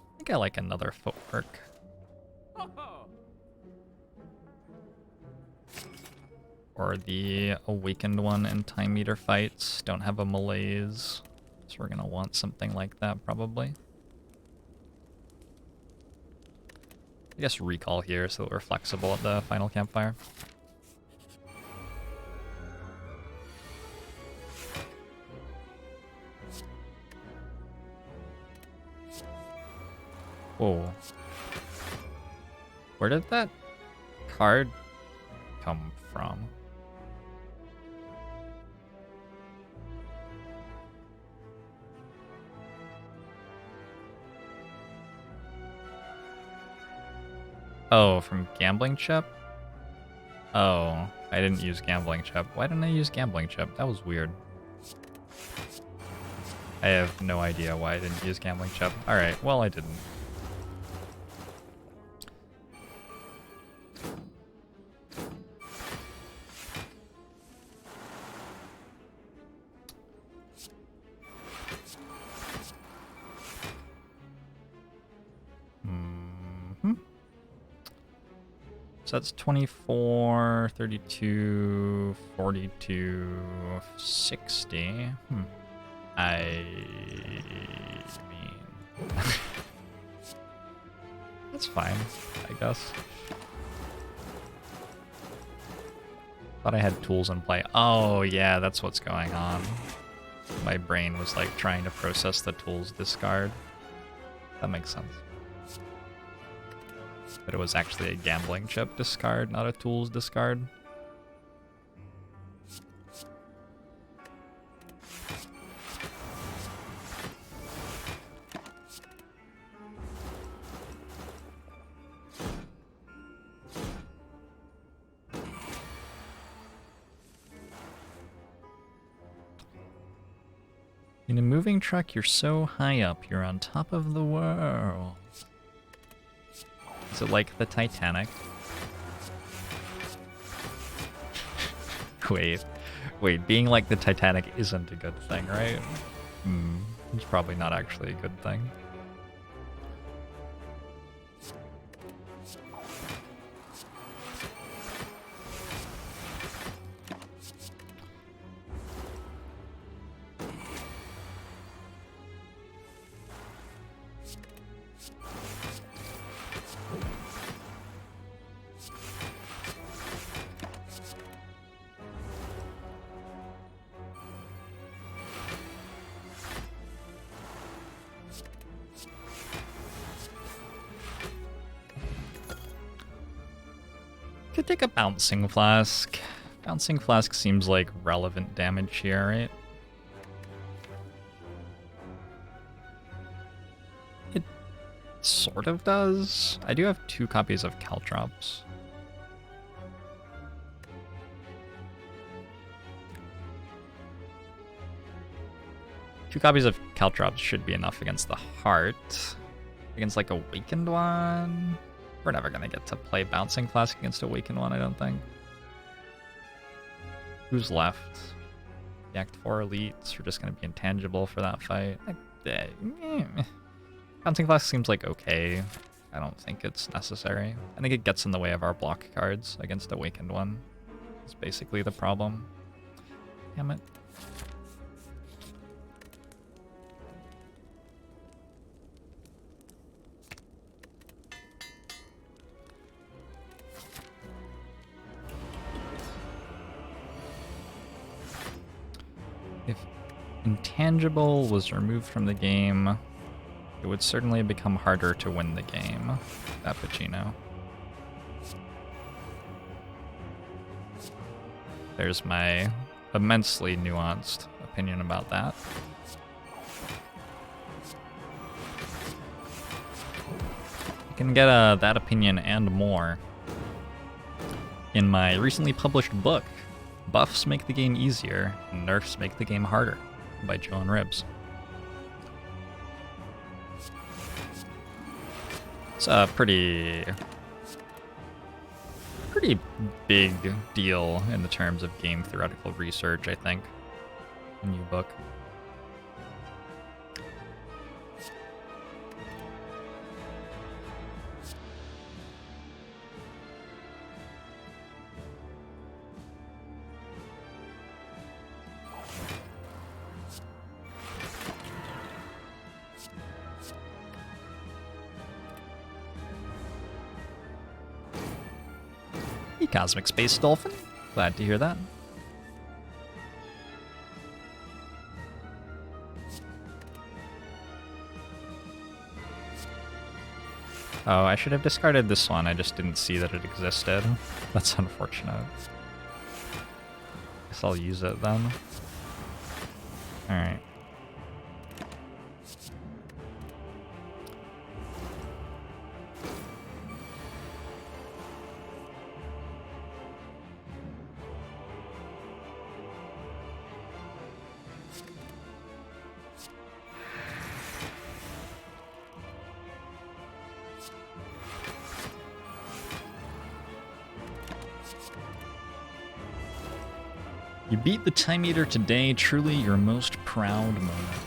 I think I like another footwork. Or the awakened one in time meter fights. Don't have a malaise. So we're gonna want something like that probably. I guess recall here so that we're flexible at the final campfire. Whoa. Where did that card come from? Oh, from Gambling Chip? Oh, I didn't use Gambling Chip. Why didn't I use Gambling Chip? That was weird. I have no idea why I didn't use Gambling Chip. Alright, well I didn't. So that's 24, 32, 42, 60. I mean... That's fine, I guess. Thought I had tools in play. Oh yeah, that's what's going on. My brain was like trying to process the tools discard. That makes sense. But it was actually a gambling chip discard, not a tools discard. In a moving truck, you're so high up, you're on top of the world. Is it like the Titanic? Wait, being like the Titanic isn't a good thing, right? It's probably not actually a good thing. Could take a Bouncing Flask. Bouncing Flask seems like relevant damage here, right? It sort of does. I do have 2 copies of Caltrops. Two copies of Caltrops should be enough against the Heart. Against like Awakened one? We're never gonna get to play Bouncing Flask against Awakened one, I don't think. Who's left? The Act 4 elites are just gonna be intangible for that fight. Bouncing Flask seems like okay. I don't think it's necessary. I think it gets in the way of our block cards against Awakened one. It's basically the problem. Damn it. If Intangible was removed from the game, it would certainly become harder to win the game, Appuccino. There's my immensely nuanced opinion about that. You can get that opinion and more in my recently published book, Buffs Make the Game Easier, and Nerfs Make the Game Harder, by Joe and Ribs. It's a pretty big deal in the terms of game theoretical research, I think. A new book. Cosmic Space Dolphin. Glad to hear that. Oh, I should have discarded this one. I just didn't see that it existed. That's unfortunate. Guess I'll use it then. Alright. You beat the Time Eater today, truly your most proud moment.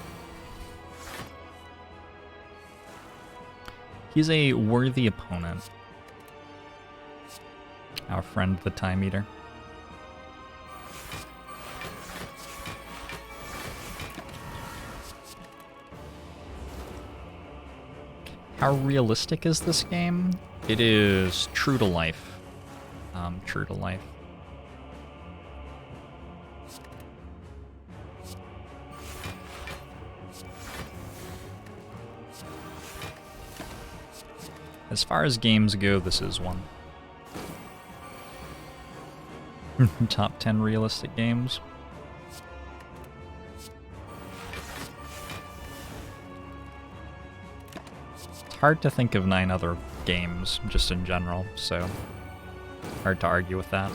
He's a worthy opponent. Our friend the Time Eater. How realistic is this game? It is true to life. True to life. As far as games go, this is one. Top 10 realistic games. It's hard to think of 9 other games, just in general, so hard to argue with that.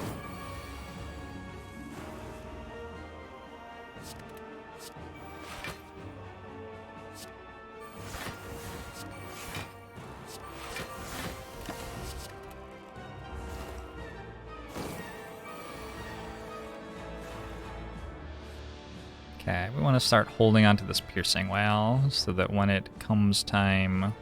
Okay, we want to start holding onto this piercing whale so that when it comes time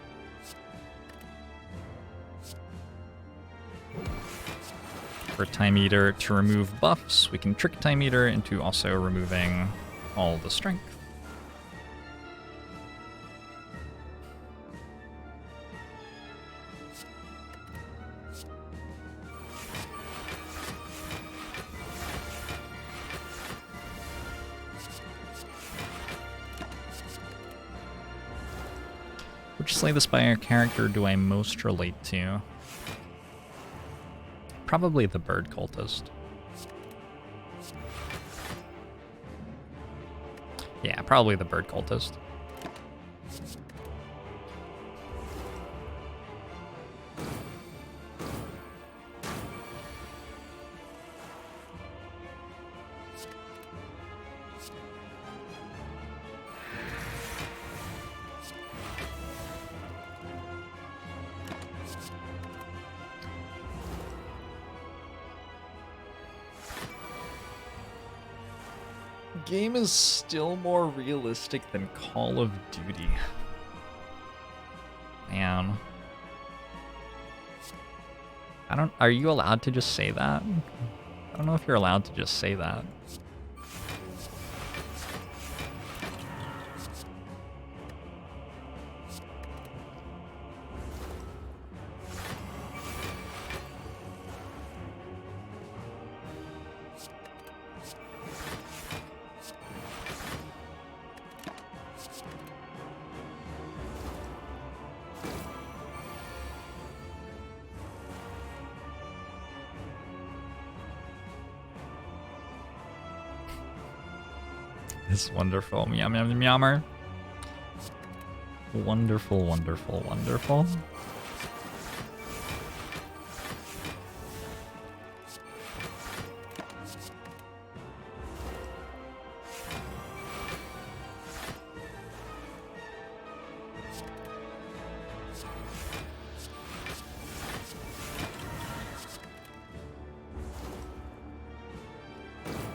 for Time Eater to remove buffs, we can trick Time Eater into also removing all the strength. Which Slay the Spire character do I most relate to? Probably the bird cultist. Yeah, probably the bird cultist. Game is still more realistic than Call of Duty. Man. Are you allowed to just say that? I don't know if you're allowed to just say that. It's wonderful. Meow meow meowmer. Wonderful, wonderful, wonderful.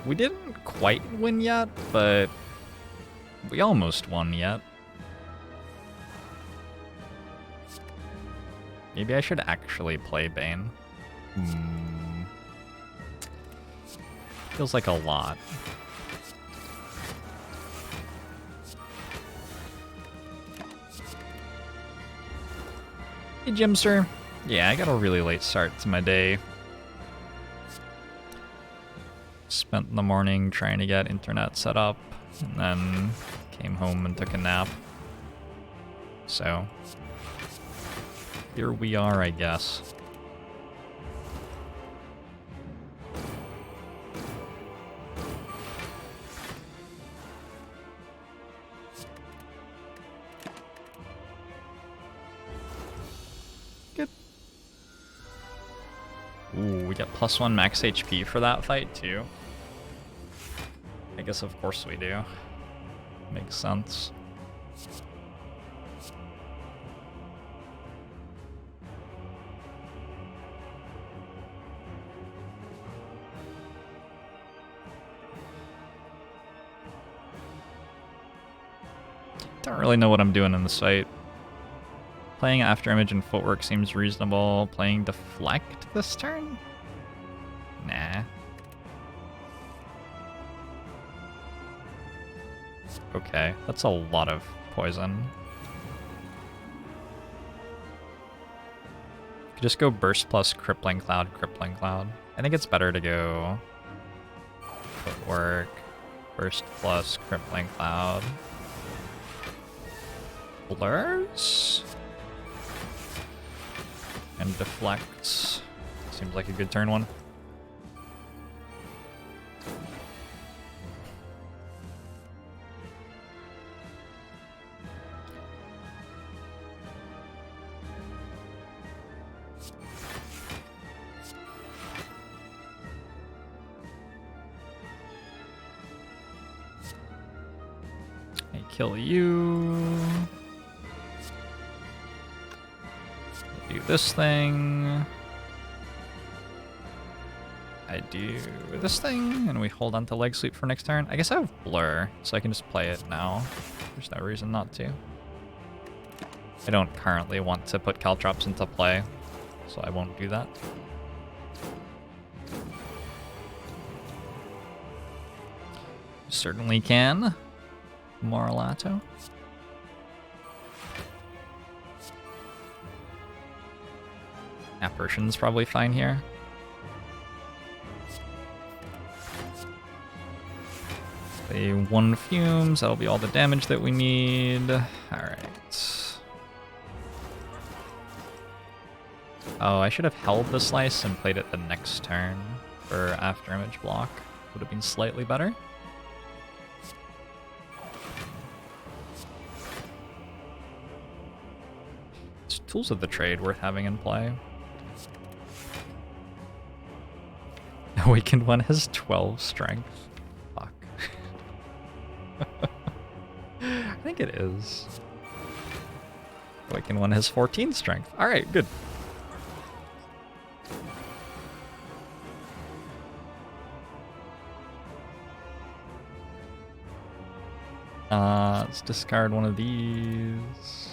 We didn't quite win yet, but we almost won yet. Maybe I should actually play Bane. Feels like a lot. Hey, Jimster. Yeah, I got a really late start to my day. Spent the morning trying to get internet set up, and then came home and took a nap. So, here we are, I guess. Good. Ooh, we get +1 max HP for that fight, too. I guess of course we do. Makes sense. Don't really know what I'm doing in this fight. Playing After Image and Footwork seems reasonable. Playing Deflect this turn? Nah. Okay, that's a lot of poison. Could just go Burst plus Crippling Cloud, Crippling Cloud. I think it's better to go Footwork, Burst plus Crippling Cloud. Blurs? And Deflects. Seems like a good turn one. Kill you. Do this thing. I do this thing, and we hold on to leg sweep for next turn. I guess I have blur, so I can just play it now. There's no reason not to. I don't currently want to put Caltrops into play, so I won't do that. Certainly can. Moralato. Apparition's probably fine here. Play 1 Fumes, that'll be all the damage that we need. Alright. Oh, I should have held the slice and played it the next turn for after image block. Would have been slightly better. It's Tools of the Trade worth having in play. Awakened one has 12 strength. Fuck. I think it is. Awakened one has 14 strength. Alright, good. Let's discard one of these.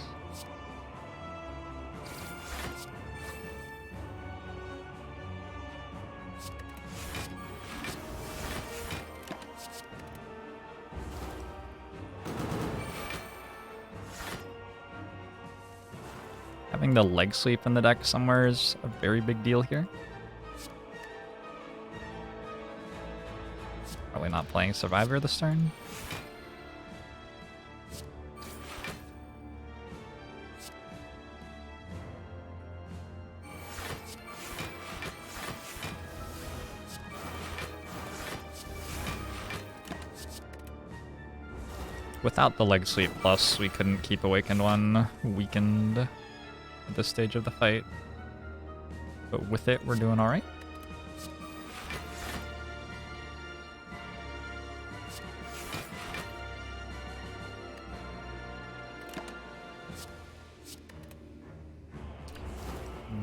Having the leg sweep in the deck somewhere is a very big deal here. Probably not playing Survivor this turn. Without the leg sweep plus, we couldn't keep Awakened one weakened at this stage of the fight. But with it, we're doing alright.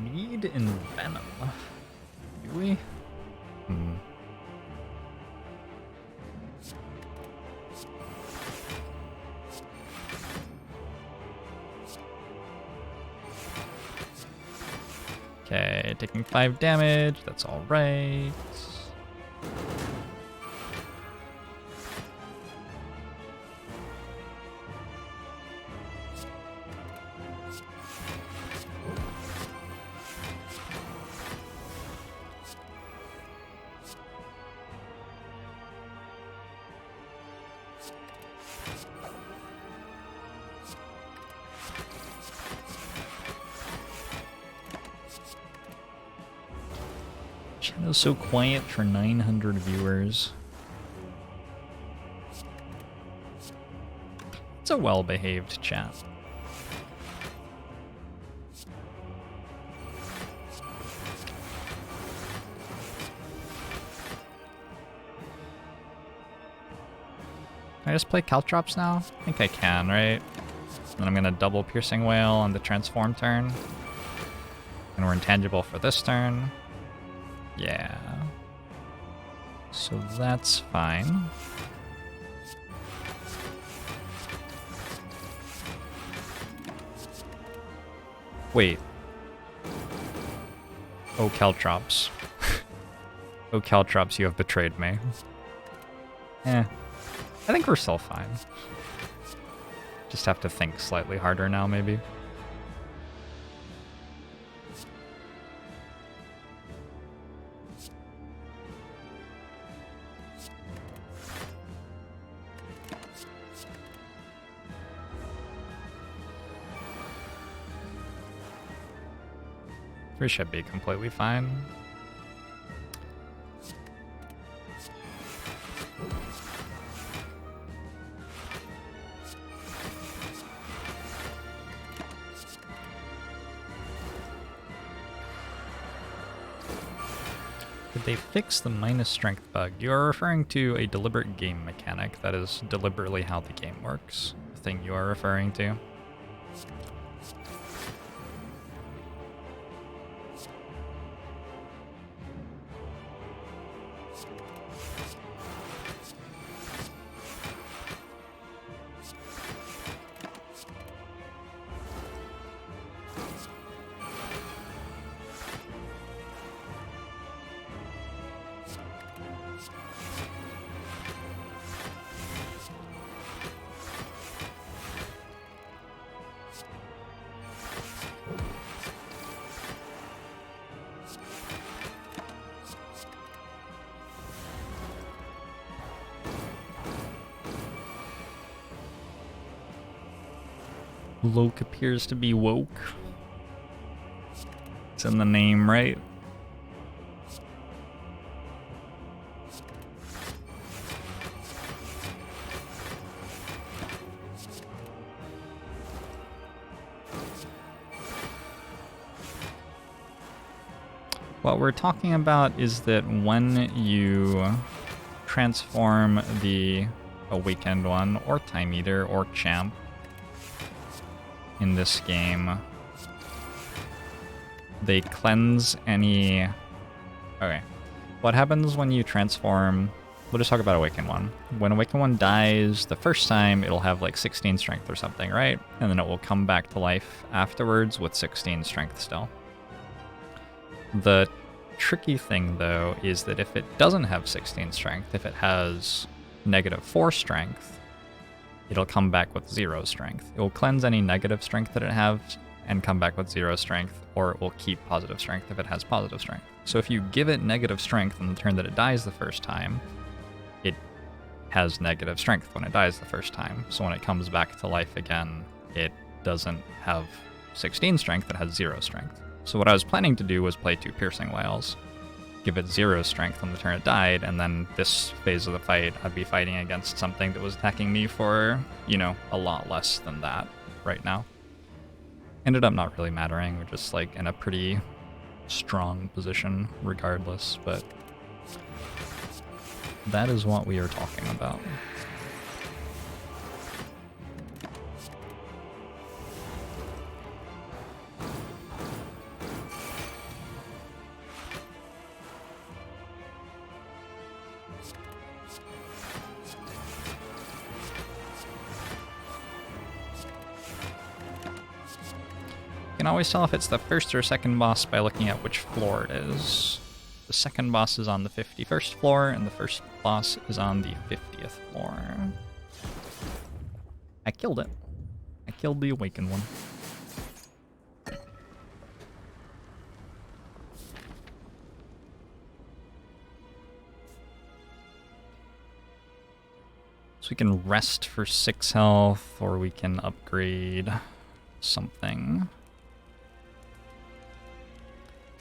Need Envenom. Do we? Okay, taking 5 damage, that's alright. Channel's so quiet for 900 viewers. It's a well-behaved chat. Can I just play Caltrops now? I think I can, right? Then I'm gonna double Piercing Wail on the transform turn. And we're intangible for this turn. Yeah. So that's fine. Wait. Oh, Caltrops. Oh, Caltrops, you have betrayed me. I think we're still fine. Just have to think slightly harder now, maybe. We should be completely fine. Did they fix the minus strength bug? You are referring to a deliberate game mechanic. That is deliberately how the game works. The thing you are referring to. Loke appears to be woke. It's in the name, right? What we're talking about is that when you transform the Awakened one, or Time Eater, or Champ in this game, they cleanse any... Okay. What happens when you transform... We'll just talk about Awakened one. When Awakened one dies the first time, it'll have like 16 strength or something, right? And then it will come back to life afterwards with 16 strength still. The tricky thing, though, is that if it doesn't have 16 strength, if it has -4 strength, it'll come back with 0 strength. It will cleanse any negative strength that it has and come back with 0 strength, or it will keep positive strength if it has positive strength. So if you give it negative strength on the turn that it dies the first time, it has negative strength when it dies the first time. So when it comes back to life again, it doesn't have 16 strength, it has 0 strength. So what I was planning to do was play 2 Piercing Whales, give it 0 strength on the turn it died, and then this phase of the fight, I'd be fighting against something that was attacking me for, you know, a lot less than that right now. Ended up not really mattering, we're just like in a pretty strong position regardless, but that is what we are talking about. You can always tell if it's the first or second boss by looking at which floor it is. The second boss is on the 51st floor, and the first boss is on the 50th floor. I killed it. I killed the Awakened one. So we can rest for 6 health, or we can upgrade something.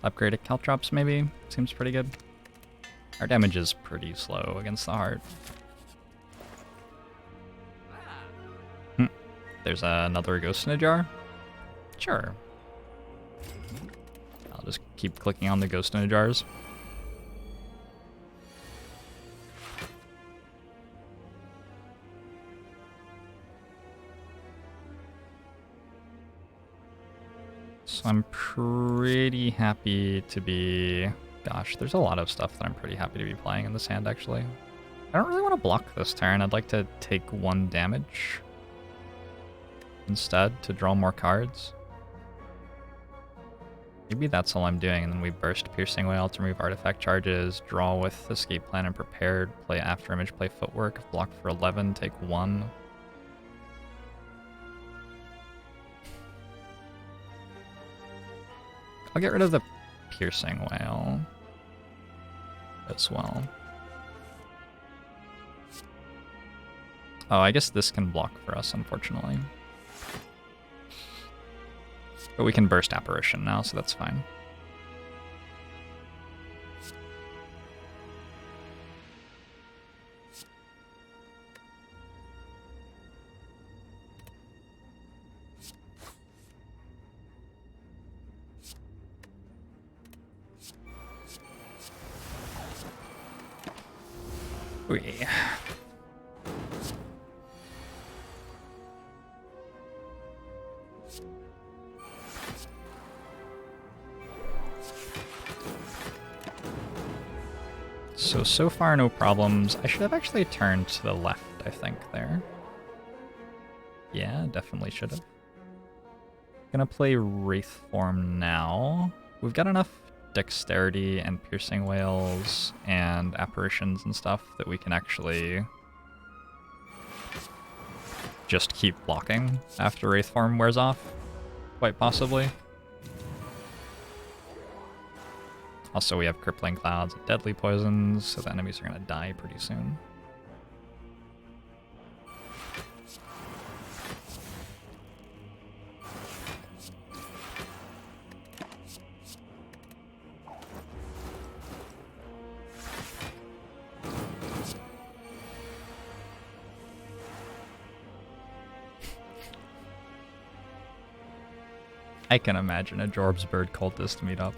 Upgrade a Caltrops, maybe? Seems pretty good. Our damage is pretty slow against the heart. There's another ghost in a jar? Sure. I'll just keep clicking on the ghost in a jars. So I'm pretty happy to be... Gosh, there's a lot of stuff that I'm pretty happy to be playing in this hand, actually. I don't really want to block this turn. I'd like to take 1 damage instead to draw more cards. Maybe that's all I'm doing, and then we burst Piercing Whale to remove artifact charges, draw with Escape Plan and Prepared, play After Image, play Footwork, block for 11, take 1. I'll get rid of the Piercing Whale as well. Oh, I guess this can block for us, unfortunately. But we can burst Apparition now, so that's fine. Ooh. So far no problems. I should have actually turned to the left, I think, there. Yeah, definitely should have. Gonna play Wraith Form now. We've got enough Dexterity and Piercing Whales and Apparitions and stuff that we can actually just keep blocking after Wraith Form wears off, quite possibly. Also, we have Crippling Clouds and Deadly Poisons, so the enemies are going to die pretty soon. I can imagine a Jorb's Bird cultist meetup.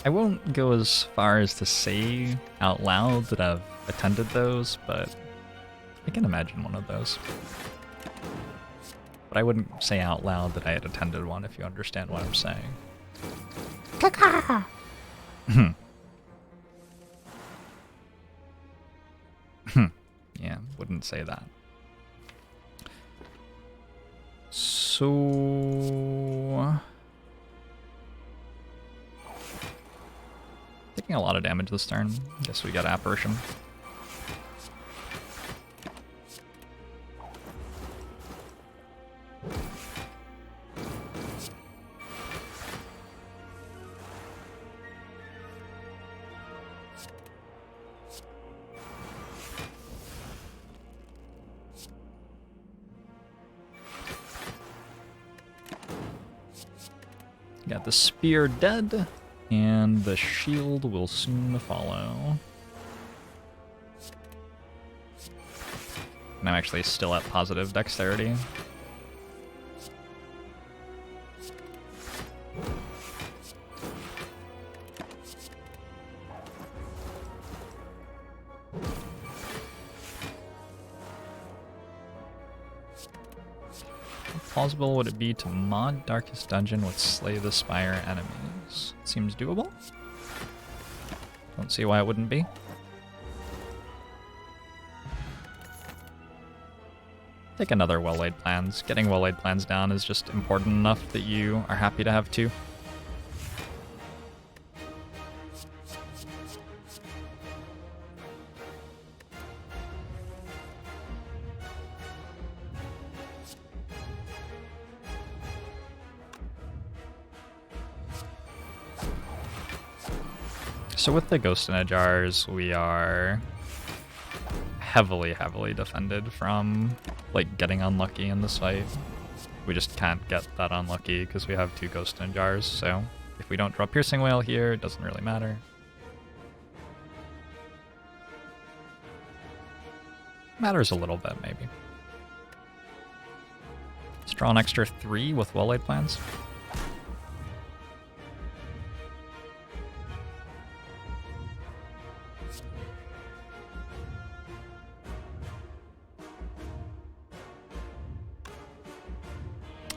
I won't go as far as to say out loud that I've attended those, but I can imagine one of those. But I wouldn't say out loud that I had attended one, if you understand what I'm saying. Kaka! Yeah, wouldn't say that. So... taking a lot of damage this turn. Guess we got Apparition. Got the spear dead, and the shield will soon follow. And I'm actually still at positive dexterity. How plausible would it be to mod Darkest Dungeon with Slay the Spire enemies? Seems doable. Don't see why it wouldn't be. Take another Well-Laid Plans. Getting Well-Laid Plans down is just important enough that you are happy to have two. So with the Ghost in a Jars, we are heavily defended from like getting unlucky in this fight. We just can't get that unlucky because we have two Ghost in Jars, so if we don't draw Piercing Wail here, it doesn't really matter. Matters a little bit, maybe. Let's draw an extra 3 with Well-Laid Plans.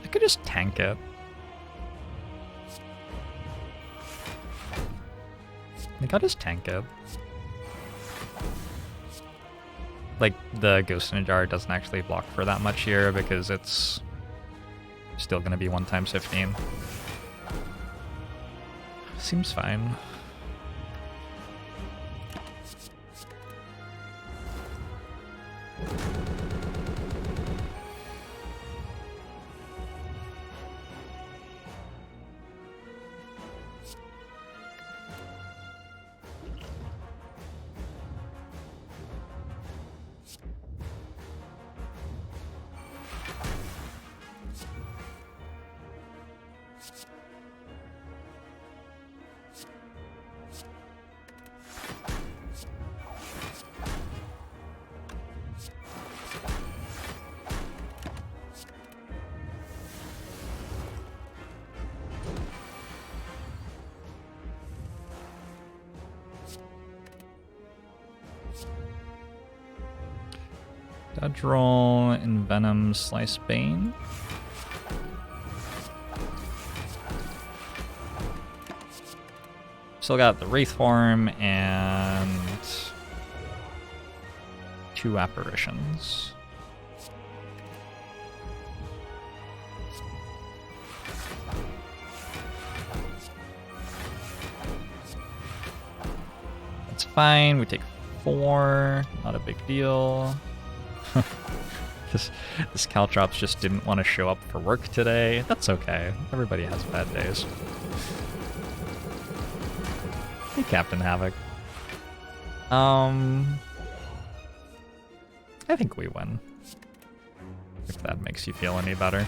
I could just tank it. I could just tank it. Like, the Ghost in a Jar doesn't actually block for that much here because it's still going to be 1 times 15. Seems fine. Dodge roll, Envenom, Slice Bane. Still got the Wraith form and 2 apparitions. That's fine. We take 4. Not a big deal. This Caltrops just didn't want to show up for work today. That's okay. Everybody has bad days. Hey, Captain Havoc. I think we win. If that makes you feel any better.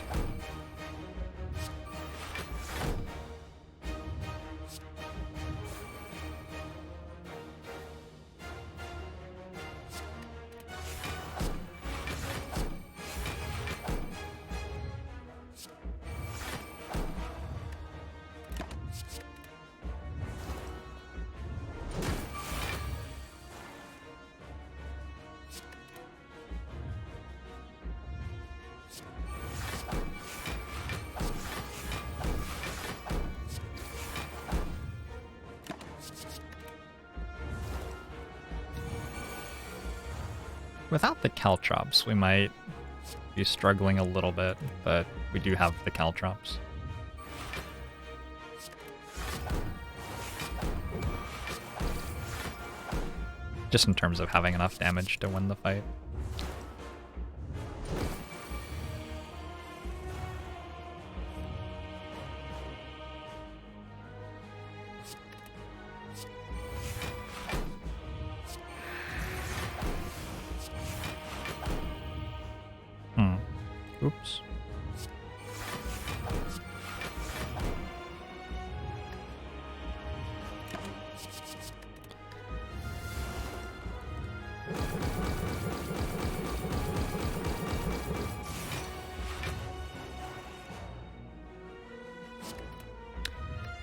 Without the caltrops, we might be struggling a little bit, but we do have the caltrops. Just in terms of having enough damage to win the fight. Oops.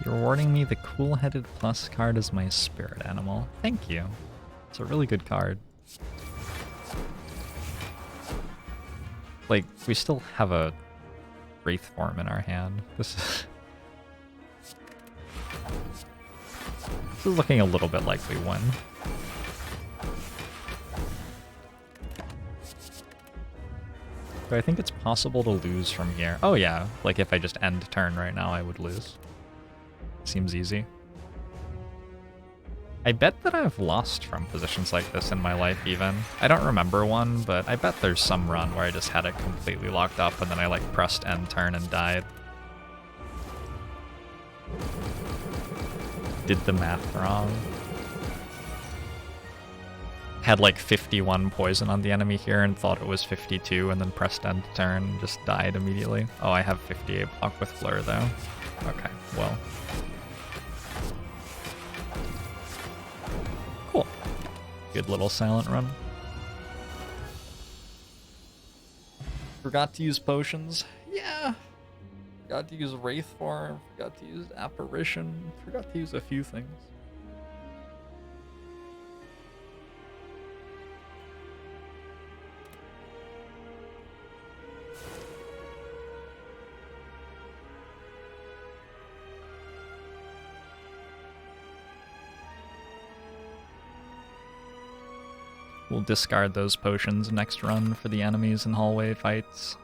You're awarding me the Cool-Headed Plus card as my spirit animal. Thank you. It's a really good card. Like, we still have a Wraith form in our hand. This is looking a little bit like we win. Do I think it's possible to lose from here? Oh yeah, like if I just end turn right now, I would lose. Seems easy. I bet that I've lost from positions like this in my life even. I don't remember one, but I bet there's some run where I just had it completely locked up and then I like pressed end turn and died. Did the math wrong. Had like 51 poison on the enemy here and thought it was 52 and then pressed end turn and just died immediately. Oh, I have 58 block with Fleur though. Okay, well. Cool. Good little silent run. Forgot to use potions. Yeah. Forgot to use Wraith Form. Forgot to use Apparition. Forgot to use a few things. We'll discard those potions next run for the enemies in hallway fights.